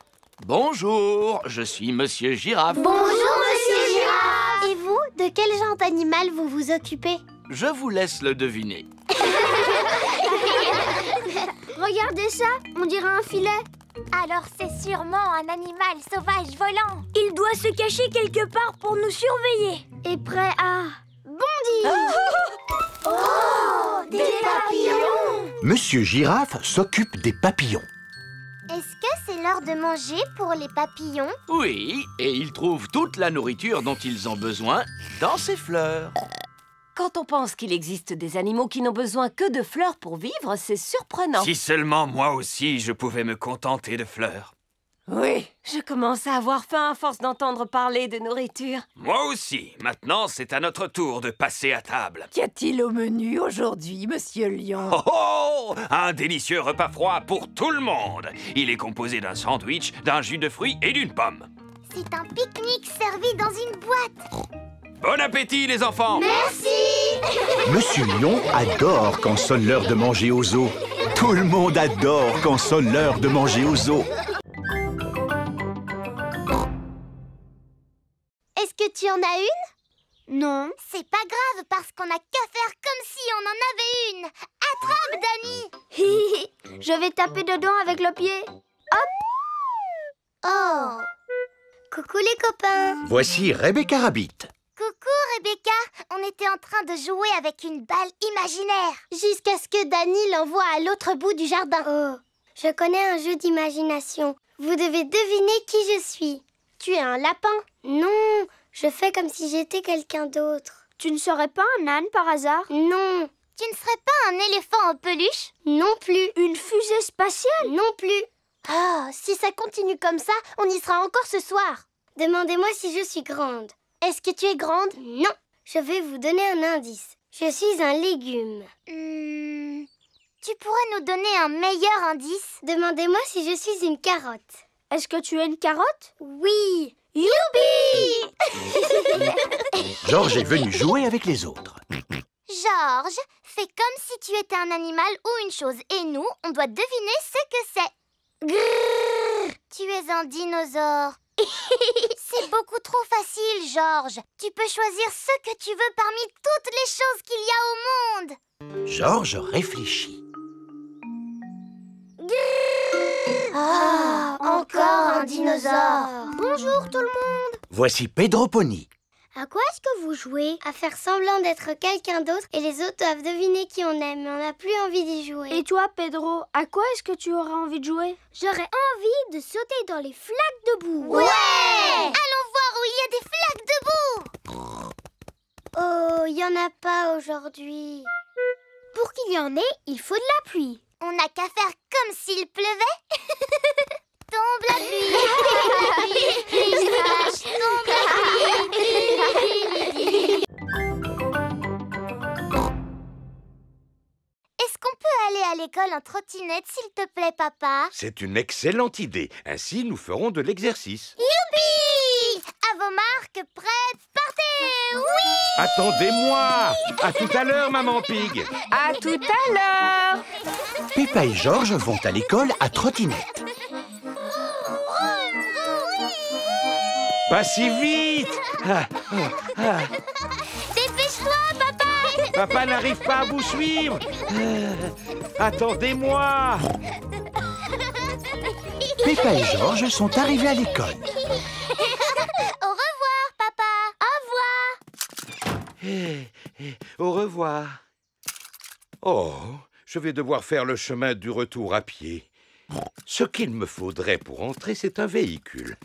Bonjour, je suis Monsieur Girafe. Bonjour, Monsieur Girafe. Et vous, de quel genre d'animal vous vous occupez? Je vous laisse le deviner. Regardez ça, on dirait un filet. Alors c'est sûrement un animal sauvage volant. Il doit se cacher quelque part pour nous surveiller. Et prêt à bondir. Oh, des papillons. Monsieur Girafe s'occupe des papillons. Est-ce que c'est l'heure de manger pour les papillons? Oui, et ils trouvent toute la nourriture dont ils ont besoin dans ces fleurs. Quand on pense qu'il existe des animaux qui n'ont besoin que de fleurs pour vivre, c'est surprenant. Si seulement moi aussi je pouvais me contenter de fleurs. Oui, je commence à avoir faim à force d'entendre parler de nourriture. Moi aussi. Maintenant, c'est à notre tour de passer à table. Qu'y a-t-il au menu aujourd'hui, Monsieur Lion? Oh oh! Un délicieux repas froid pour tout le monde. Il est composé d'un sandwich, d'un jus de fruits et d'une pomme. C'est un pique-nique servi dans une boîte. Bon appétit, les enfants! Merci! Monsieur Lion adore quand sonne l'heure de manger au zoo. Tout le monde adore quand sonne l'heure de manger au zoo. Est-ce que tu en as une? Non. C'est pas grave parce qu'on a qu'à faire comme si on en avait une. Attrape, Dani! Je vais taper dedans avec le pied. Hop! Oh! Coucou les copains! Voici Rebecca Rabbit. Coucou Rebecca! On était en train de jouer avec une balle imaginaire jusqu'à ce que Dani l'envoie à l'autre bout du jardin. Oh, je connais un jeu d'imagination. Vous devez deviner qui je suis. Tu es un lapin? Non, je fais comme si j'étais quelqu'un d'autre. Tu ne serais pas un âne par hasard? Non. Tu ne serais pas un éléphant en peluche? Non plus. Une fusée spatiale? Non plus. Oh, si ça continue comme ça, on y sera encore ce soir. Demandez-moi si je suis grande. Est-ce que tu es grande? Non. Je vais vous donner un indice. Je suis un légume. Tu pourrais nous donner un meilleur indice? Demandez-moi si je suis une carotte. Est-ce que tu es une carotte? Oui. Youpi! Georges est venu jouer avec les autres. Georges, fais comme si tu étais un animal ou une chose. Et nous, on doit deviner ce que c'est. Grrr, tu es un dinosaure. C'est beaucoup trop facile, Georges. Tu peux choisir ce que tu veux parmi toutes les choses qu'il y a au monde. Georges réfléchit. Ah, encore un dinosaure. Bonjour tout le monde. Voici Pedro Pony. À quoi est-ce que vous jouez? À faire semblant d'être quelqu'un d'autre et les autres doivent deviner qui on aime, mais on n'a plus envie d'y jouer. Et toi, Pedro, à quoi est-ce que tu auras envie de jouer? J'aurais envie de sauter dans les flaques de boue. Ouais! Allons voir où il y a des flaques de boue. Oh, il n'y en a pas aujourd'hui. Pour qu'il y en ait, il faut de la pluie. On n'a qu'à faire comme s'il pleuvait. Tombe la pluie. Tombe la pluie. Est-ce qu'on peut aller à l'école en trottinette, s'il te plaît, papa? C'est une excellente idée. Ainsi, nous ferons de l'exercice. Youpi! À vos marques, prêtes, partez! Oui! Attendez-moi! À tout à l'heure, maman Pig. À tout à l'heure! Peppa et Georges vont à l'école à trottinette. Pas si vite! Dépêche-toi, papa! Papa n'arrive pas à vous suivre! Attendez-moi! Peppa et Georges sont arrivés à l'école. Au revoir, papa! Au revoir! Au revoir. Oh, je vais devoir faire le chemin du retour à pied. Ce qu'il me faudrait pour entrer, c'est un véhicule.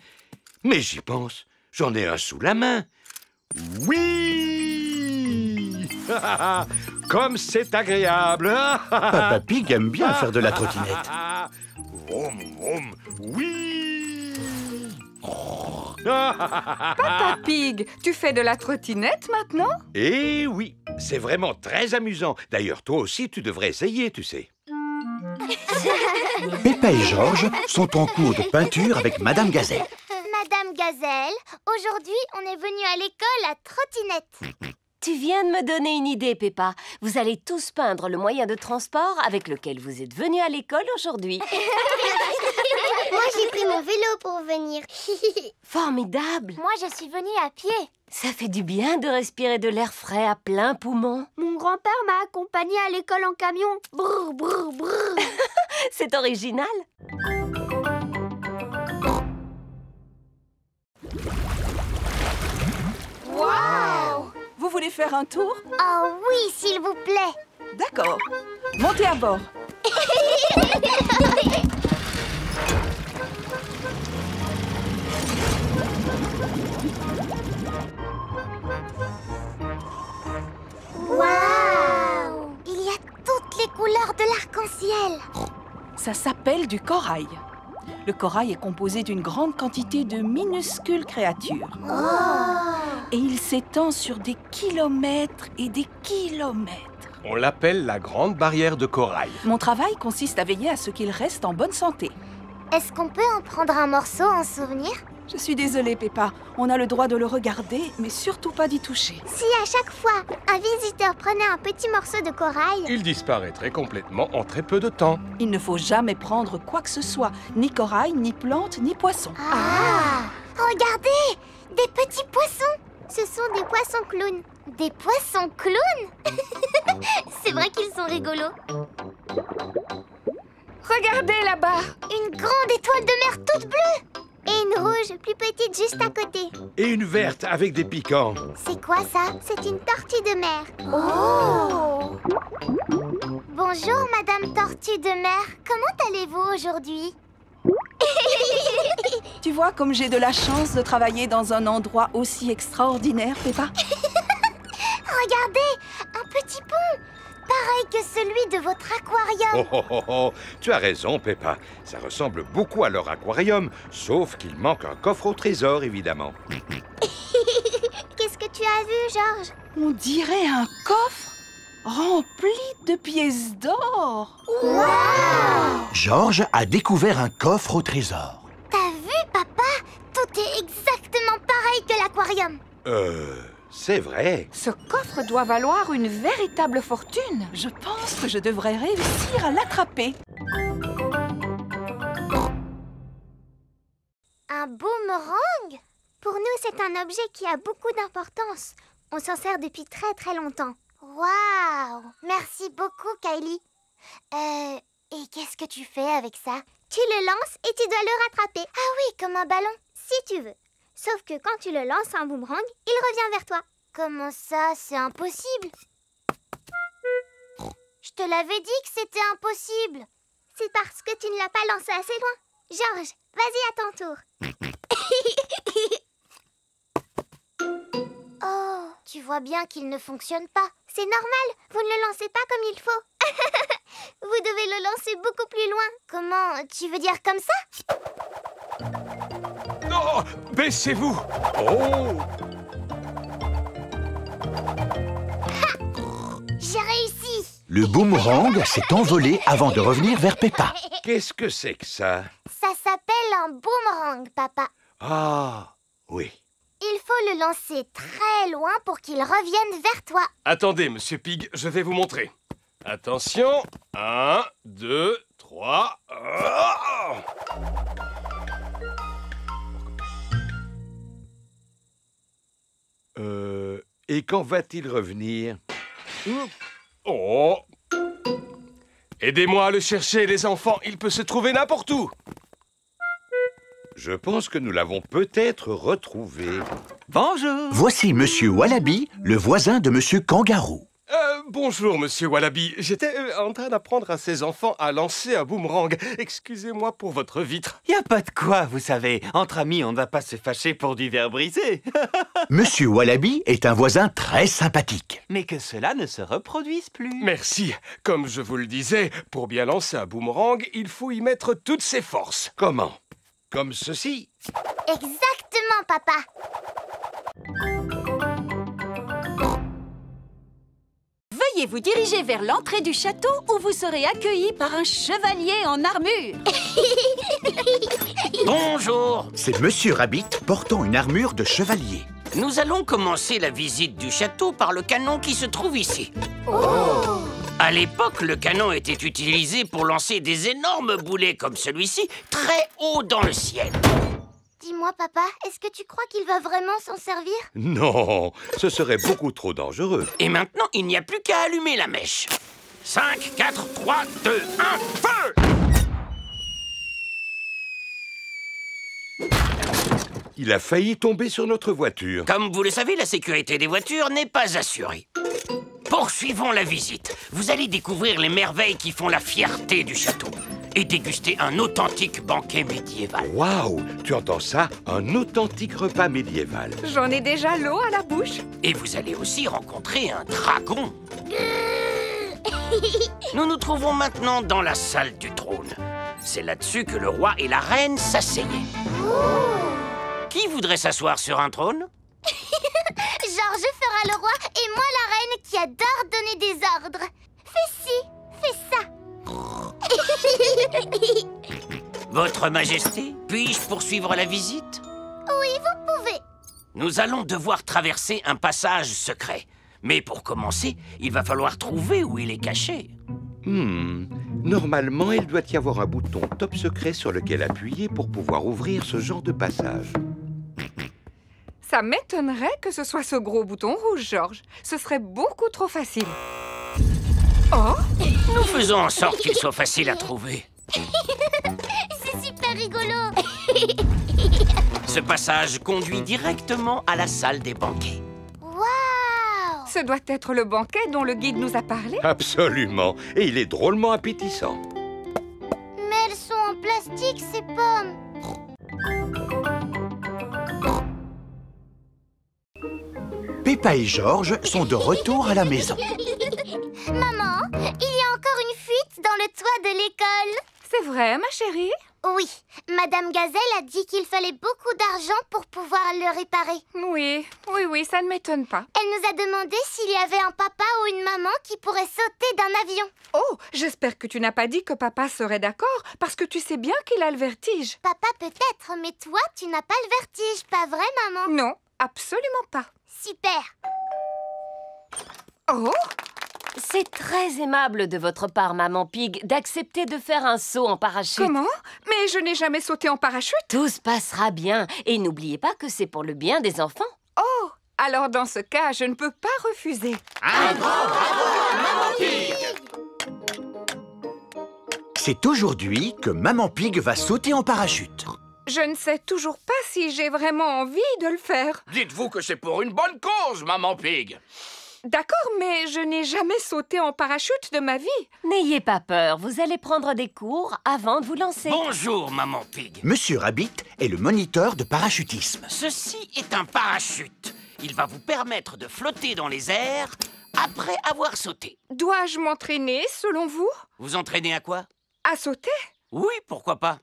Mais j'y pense, j'en ai un sous la main. Oui! Comme c'est agréable! Papa Pig aime bien faire de la trottinette. Vroom, vroom, oui! Papa Pig, tu fais de la trottinette maintenant? Eh oui, c'est vraiment très amusant. D'ailleurs, toi aussi, tu devrais essayer, tu sais. Peppa et Georges sont en cours de peinture avec Madame Gazelle. Madame Gazelle, aujourd'hui, on est venu à l'école à trottinette. Tu viens de me donner une idée, Peppa. Vous allez tous peindre le moyen de transport avec lequel vous êtes venus à l'école aujourd'hui. Moi, j'ai pris mon vélo pour venir. Formidable! Moi, je suis venue à pied. Ça fait du bien de respirer de l'air frais à plein poumon. Mon grand-père m'a accompagné à l'école en camion. Brrr, brrr, brrr. C'est original. Waouh! Vous voulez faire un tour? Oh oui, s'il vous plaît. D'accord. Montez à bord. Waouh! Il y a toutes les couleurs de l'arc-en-ciel. Ça s'appelle du corail. Le corail est composé d'une grande quantité de minuscules créatures. Et il s'étend sur des kilomètres et des kilomètres. On l'appelle la grande barrière de corail. Mon travail consiste à veiller à ce qu'il reste en bonne santé. Est-ce qu'on peut en prendre un morceau en souvenir? Je suis désolée, Peppa. On a le droit de le regarder, mais surtout pas d'y toucher. Si à chaque fois, un visiteur prenait un petit morceau de corail... Il disparaîtrait complètement en très peu de temps. Il ne faut jamais prendre quoi que ce soit. Ni corail, ni plante, ni poisson. Ah! Regardez! Des petits poissons! Ce sont des poissons clowns. Des poissons clowns? C'est vrai qu'ils sont rigolos. Regardez là-bas! Une grande étoile de mer toute bleue! Et une rouge, plus petite, juste à côté. Et une verte avec des piquants. C'est quoi ça? C'est une tortue de mer. Oh! Bonjour, Madame Tortue de mer. Comment allez-vous aujourd'hui? Tu vois comme j'ai de la chance de travailler dans un endroit aussi extraordinaire, Peppa? Regardez, un petit pont, pareil que celui de votre aquarium. Oh, oh, oh, oh. Tu as raison, Peppa. Ça ressemble beaucoup à leur aquarium, sauf qu'il manque un coffre au trésor, évidemment. Qu'est-ce que tu as vu, Georges? On dirait un coffre rempli de pièces d'or. Wow! Georges a découvert un coffre au trésor. T'as vu, papa? Tout est exactement pareil que l'aquarium. C'est vrai. Ce coffre doit valoir une véritable fortune. Je pense que je devrais réussir à l'attraper. Un boomerang? Pour nous, c'est un objet qui a beaucoup d'importance. On s'en sert depuis très très longtemps. Waouh! Merci beaucoup, Kylie. Et qu'est-ce que tu fais avec ça? Tu le lances et tu dois le rattraper. Ah oui, comme un ballon, si tu veux. Sauf que quand tu le lances un boomerang, il revient vers toi. Comment ça? C'est impossible. Je te l'avais dit que c'était impossible. C'est parce que tu ne l'as pas lancé assez loin. Georges, vas-y à ton tour. Oh, tu vois bien qu'il ne fonctionne pas. C'est normal, vous ne le lancez pas comme il faut. Vous devez le lancer beaucoup plus loin. Comment? Tu veux dire comme ça? Non! Baissez-vous! Oh! J'ai réussi. Le boomerang s'est envolé avant de revenir vers Peppa. Qu'est-ce que c'est que ça? Ça s'appelle un boomerang, papa. Ah, oui. Il faut le lancer très loin pour qu'il revienne vers toi. Attendez, Monsieur Pig, je vais vous montrer. Attention, 1, 2, 3... Et quand va-t-il revenir? Oh! Aidez-moi à le chercher, les enfants, il peut se trouver n'importe où. Je pense que nous l'avons peut-être retrouvé. Bonjour! Voici Monsieur Wallaby, le voisin de Monsieur Kangaroo. Bonjour, Monsieur Wallaby. J'étais en train d'apprendre à ces enfants à lancer un boomerang. Excusez-moi pour votre vitre. Y a pas de quoi, vous savez. Entre amis, on ne va pas se fâcher pour du verre brisé. Monsieur Wallaby est un voisin très sympathique. Mais que cela ne se reproduise plus. Merci. Comme je vous le disais, pour bien lancer un boomerang, il faut y mettre toutes ses forces. Comment? Comme ceci? Exactement, papa. Veuillez vous diriger vers l'entrée du château où vous serez accueilli par un chevalier en armure. Bonjour. C'est Monsieur Rabbit portant une armure de chevalier. Nous allons commencer la visite du château par le canon qui se trouve ici. À l'époque, le canon était utilisé pour lancer des énormes boulets comme celui-ci, très haut dans le ciel. Dis-moi, papa, est-ce que tu crois qu'il va vraiment s'en servir? Non, ce serait beaucoup trop dangereux. Et maintenant, il n'y a plus qu'à allumer la mèche. 5, 4, 3, 2, 1, feu! Il a failli tomber sur notre voiture. Comme vous le savez, la sécurité des voitures n'est pas assurée. Poursuivons la visite. Vous allez découvrir les merveilles qui font la fierté du château et déguster un authentique banquet médiéval. Waouh, tu entends ça? Un authentique repas médiéval. J'en ai déjà l'eau à la bouche. Et vous allez aussi rencontrer un dragon. Nous nous trouvons maintenant dans la salle du trône. C'est là-dessus que le roi et la reine s'asseyaient. Qui voudrait s'asseoir sur un trône? Georges fera le roi et moi la reine qui adore donner des ordres. Fais ci, fais ça. Votre Majesté, puis-je poursuivre la visite? Oui, vous pouvez. Nous allons devoir traverser un passage secret. Mais pour commencer, il va falloir trouver où il est caché. Normalement, il doit y avoir un bouton top secret sur lequel appuyer pour pouvoir ouvrir ce genre de passage. Ça m'étonnerait que ce soit ce gros bouton rouge, Georges. Ce serait beaucoup trop facile. Oh! Nous faisons en sorte qu'il soit facile à trouver. C'est super rigolo. Ce passage conduit directement à la salle des banquets. Waouh! Ce doit être le banquet dont le guide nous a parlé. Absolument. Et il est drôlement appétissant. Mais elles sont en plastique, ces pommes. Peppa et Georges sont de retour à la maison. Maman, il y a encore une fuite dans le toit de l'école. C'est vrai, ma chérie? Oui, Madame Gazelle a dit qu'il fallait beaucoup d'argent pour pouvoir le réparer. Oui, ça ne m'étonne pas. Elle nous a demandé s'il y avait un papa ou une maman qui pourrait sauter d'un avion. Oh, j'espère que tu n'as pas dit que papa serait d'accord, parce que tu sais bien qu'il a le vertige. Papa peut-être, mais toi, tu n'as pas le vertige, pas vrai, maman? Non, absolument pas. Super. Oh! C'est très aimable de votre part, Maman Pig, d'accepter de faire un saut en parachute. Comment? Mais je n'ai jamais sauté en parachute. Tout se passera bien. Et n'oubliez pas que c'est pour le bien des enfants. Oh! Alors dans ce cas, je ne peux pas refuser. Un grand bravo à Maman Pig! C'est aujourd'hui que Maman Pig va sauter en parachute. Je ne sais toujours pas si j'ai vraiment envie de le faire. Dites-vous que c'est pour une bonne cause, Maman Pig. D'accord, mais je n'ai jamais sauté en parachute de ma vie. N'ayez pas peur, vous allez prendre des cours avant de vous lancer. Bonjour, Maman Pig. Monsieur Rabbit est le moniteur de parachutisme. Ceci est un parachute. Il va vous permettre de flotter dans les airs après avoir sauté. Dois-je m'entraîner, selon vous? Vous entraînez à quoi? À sauter? Oui, pourquoi pas.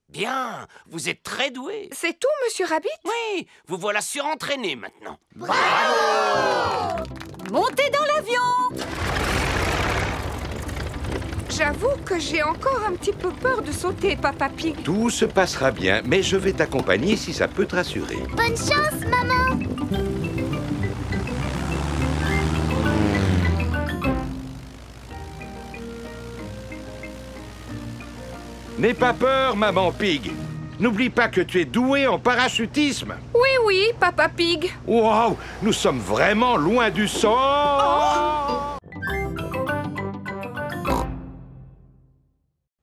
Bien, vous êtes très doué. C'est tout, Monsieur Rabbit? Oui, vous voilà surentraîné maintenant. Bravo! Montez dans l'avion! J'avoue que j'ai encore un petit peu peur de sauter, Papa Pig. Tout se passera bien, mais je vais t'accompagner si ça peut te rassurer. Bonne chance, maman! N'aie pas peur, Maman Pig. N'oublie pas que tu es doué en parachutisme. Oui, Papa Pig. Waouh, nous sommes vraiment loin du sol.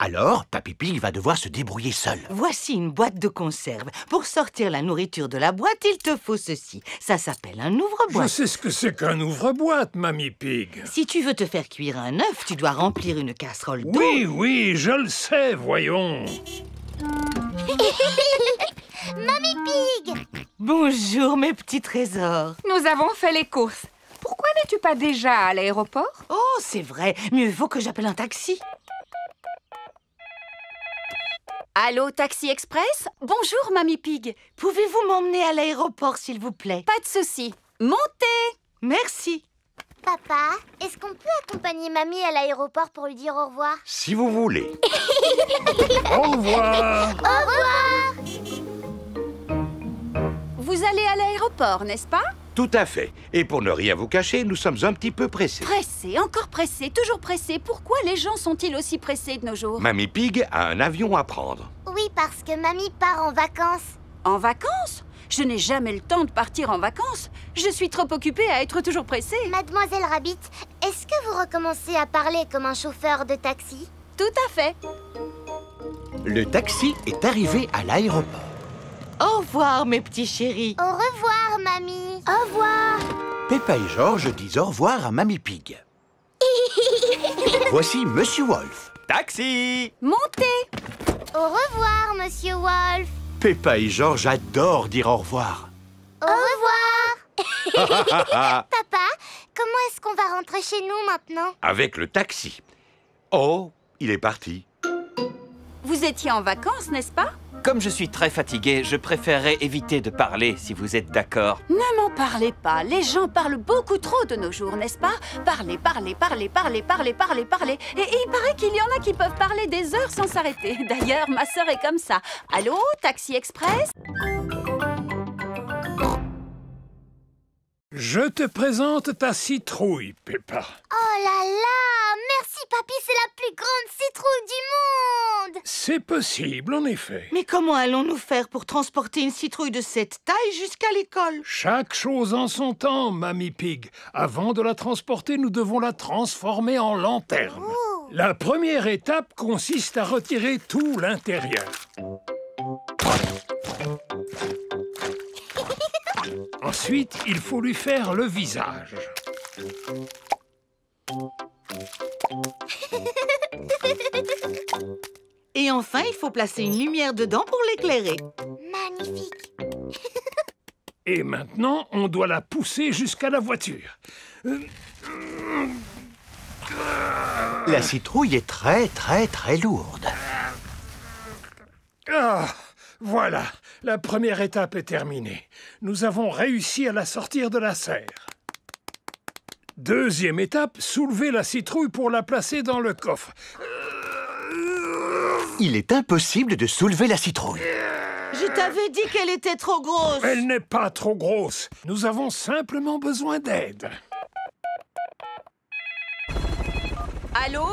Alors, Papy Pig va devoir se débrouiller seul. Voici une boîte de conserve. Pour sortir la nourriture de la boîte, il te faut ceci. Ça s'appelle un ouvre-boîte. Je sais ce que c'est qu'un ouvre-boîte, Mamie Pig. Si tu veux te faire cuire un œuf, tu dois remplir une casserole d'eau. Oui, je le sais, voyons. Mamie Pig! Bonjour, mes petits trésors. Nous avons fait les courses. Pourquoi n'es-tu pas déjà à l'aéroport? Oh, c'est vrai. Mieux vaut que j'appelle un taxi. Allô, Taxi Express? Bonjour, Mamie Pig. Pouvez-vous m'emmener à l'aéroport, s'il vous plaît? Pas de souci. Montez! Merci. Papa, est-ce qu'on peut accompagner Mamie à l'aéroport pour lui dire au revoir? Si vous voulez. Au revoir. Au revoir. Vous allez à l'aéroport, n'est-ce pas? Tout à fait. Et pour ne rien vous cacher, nous sommes un petit peu pressés. Pressé, encore pressé, toujours pressé. Pourquoi les gens sont-ils aussi pressés de nos jours? Mamie Pig a un avion à prendre. Oui, parce que Mamie part en vacances. En vacances? Je n'ai jamais le temps de partir en vacances. Je suis trop occupée à être toujours pressée. Mademoiselle Rabbit, est-ce que vous recommencez à parler comme un chauffeur de taxi? Tout à fait. Le taxi est arrivé à l'aéroport. Au revoir, mes petits chéris. Au revoir, Mamie. Au revoir. Peppa et George disent au revoir à Mamie Pig. Voici Monsieur Wolf. Taxi! Montez! Au revoir, Monsieur Wolf. Peppa et George adorent dire au revoir. Au revoir. Papa, comment est-ce qu'on va rentrer chez nous maintenant? Avec le taxi. Oh, il est parti. Vous étiez en vacances, n'est-ce pas? Comme je suis très fatigué, je préférerais éviter de parler, si vous êtes d'accord. Ne m'en parlez pas. Les gens parlent beaucoup trop de nos jours, n'est-ce pas? Parlez, parlez, parlez, parlez, parlez, parlez, parlez. Et il paraît qu'il y en a qui peuvent parler des heures sans s'arrêter. D'ailleurs, ma sœur est comme ça. Allô, Taxi Express? Je te présente ta citrouille, Peppa. Oh là là! Merci, papy, c'est la plus grande citrouille du monde! C'est possible, en effet. Mais comment allons-nous faire pour transporter une citrouille de cette taille jusqu'à l'école? Chaque chose en son temps, Mamie Pig. Avant de la transporter, nous devons la transformer en lanterne. Oh. La première étape consiste à retirer tout l'intérieur. Ensuite, il faut lui faire le visage. Et enfin, il faut placer une lumière dedans pour l'éclairer. Magnifique. Et maintenant, on doit la pousser jusqu'à la voiture. La citrouille est très, très, très lourde. Ah, voilà, la première étape est terminée. Nous avons réussi à la sortir de la serre. Deuxième étape, soulever la citrouille pour la placer dans le coffre. Il est impossible de soulever la citrouille. Je t'avais dit qu'elle était trop grosse. Elle n'est pas trop grosse. Nous avons simplement besoin d'aide. Allô?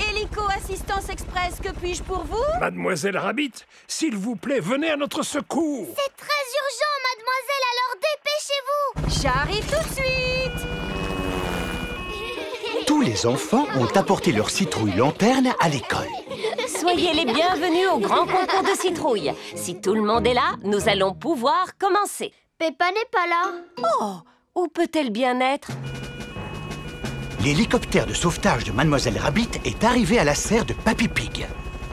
Hélico Assistance Express, que puis-je pour vous? Mademoiselle Rabbit, s'il vous plaît, venez à notre secours. C'est très urgent, mademoiselle, alors dépêchez-vous. J'arrive tout de suite. Tous les enfants ont apporté leur citrouille lanterne à l'école. Soyez les bienvenus au grand concours de citrouilles. Si tout le monde est là, nous allons pouvoir commencer. Peppa n'est pas là. Oh, où peut-elle bien être? L'hélicoptère de sauvetage de Mademoiselle Rabbit est arrivé à la serre de Papy Pig.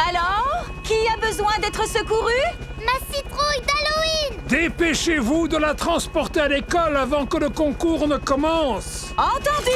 Alors? Qui a besoin d'être secouru? Ma citrouille d'Halloween! Dépêchez-vous de la transporter à l'école avant que le concours ne commence. Entendu!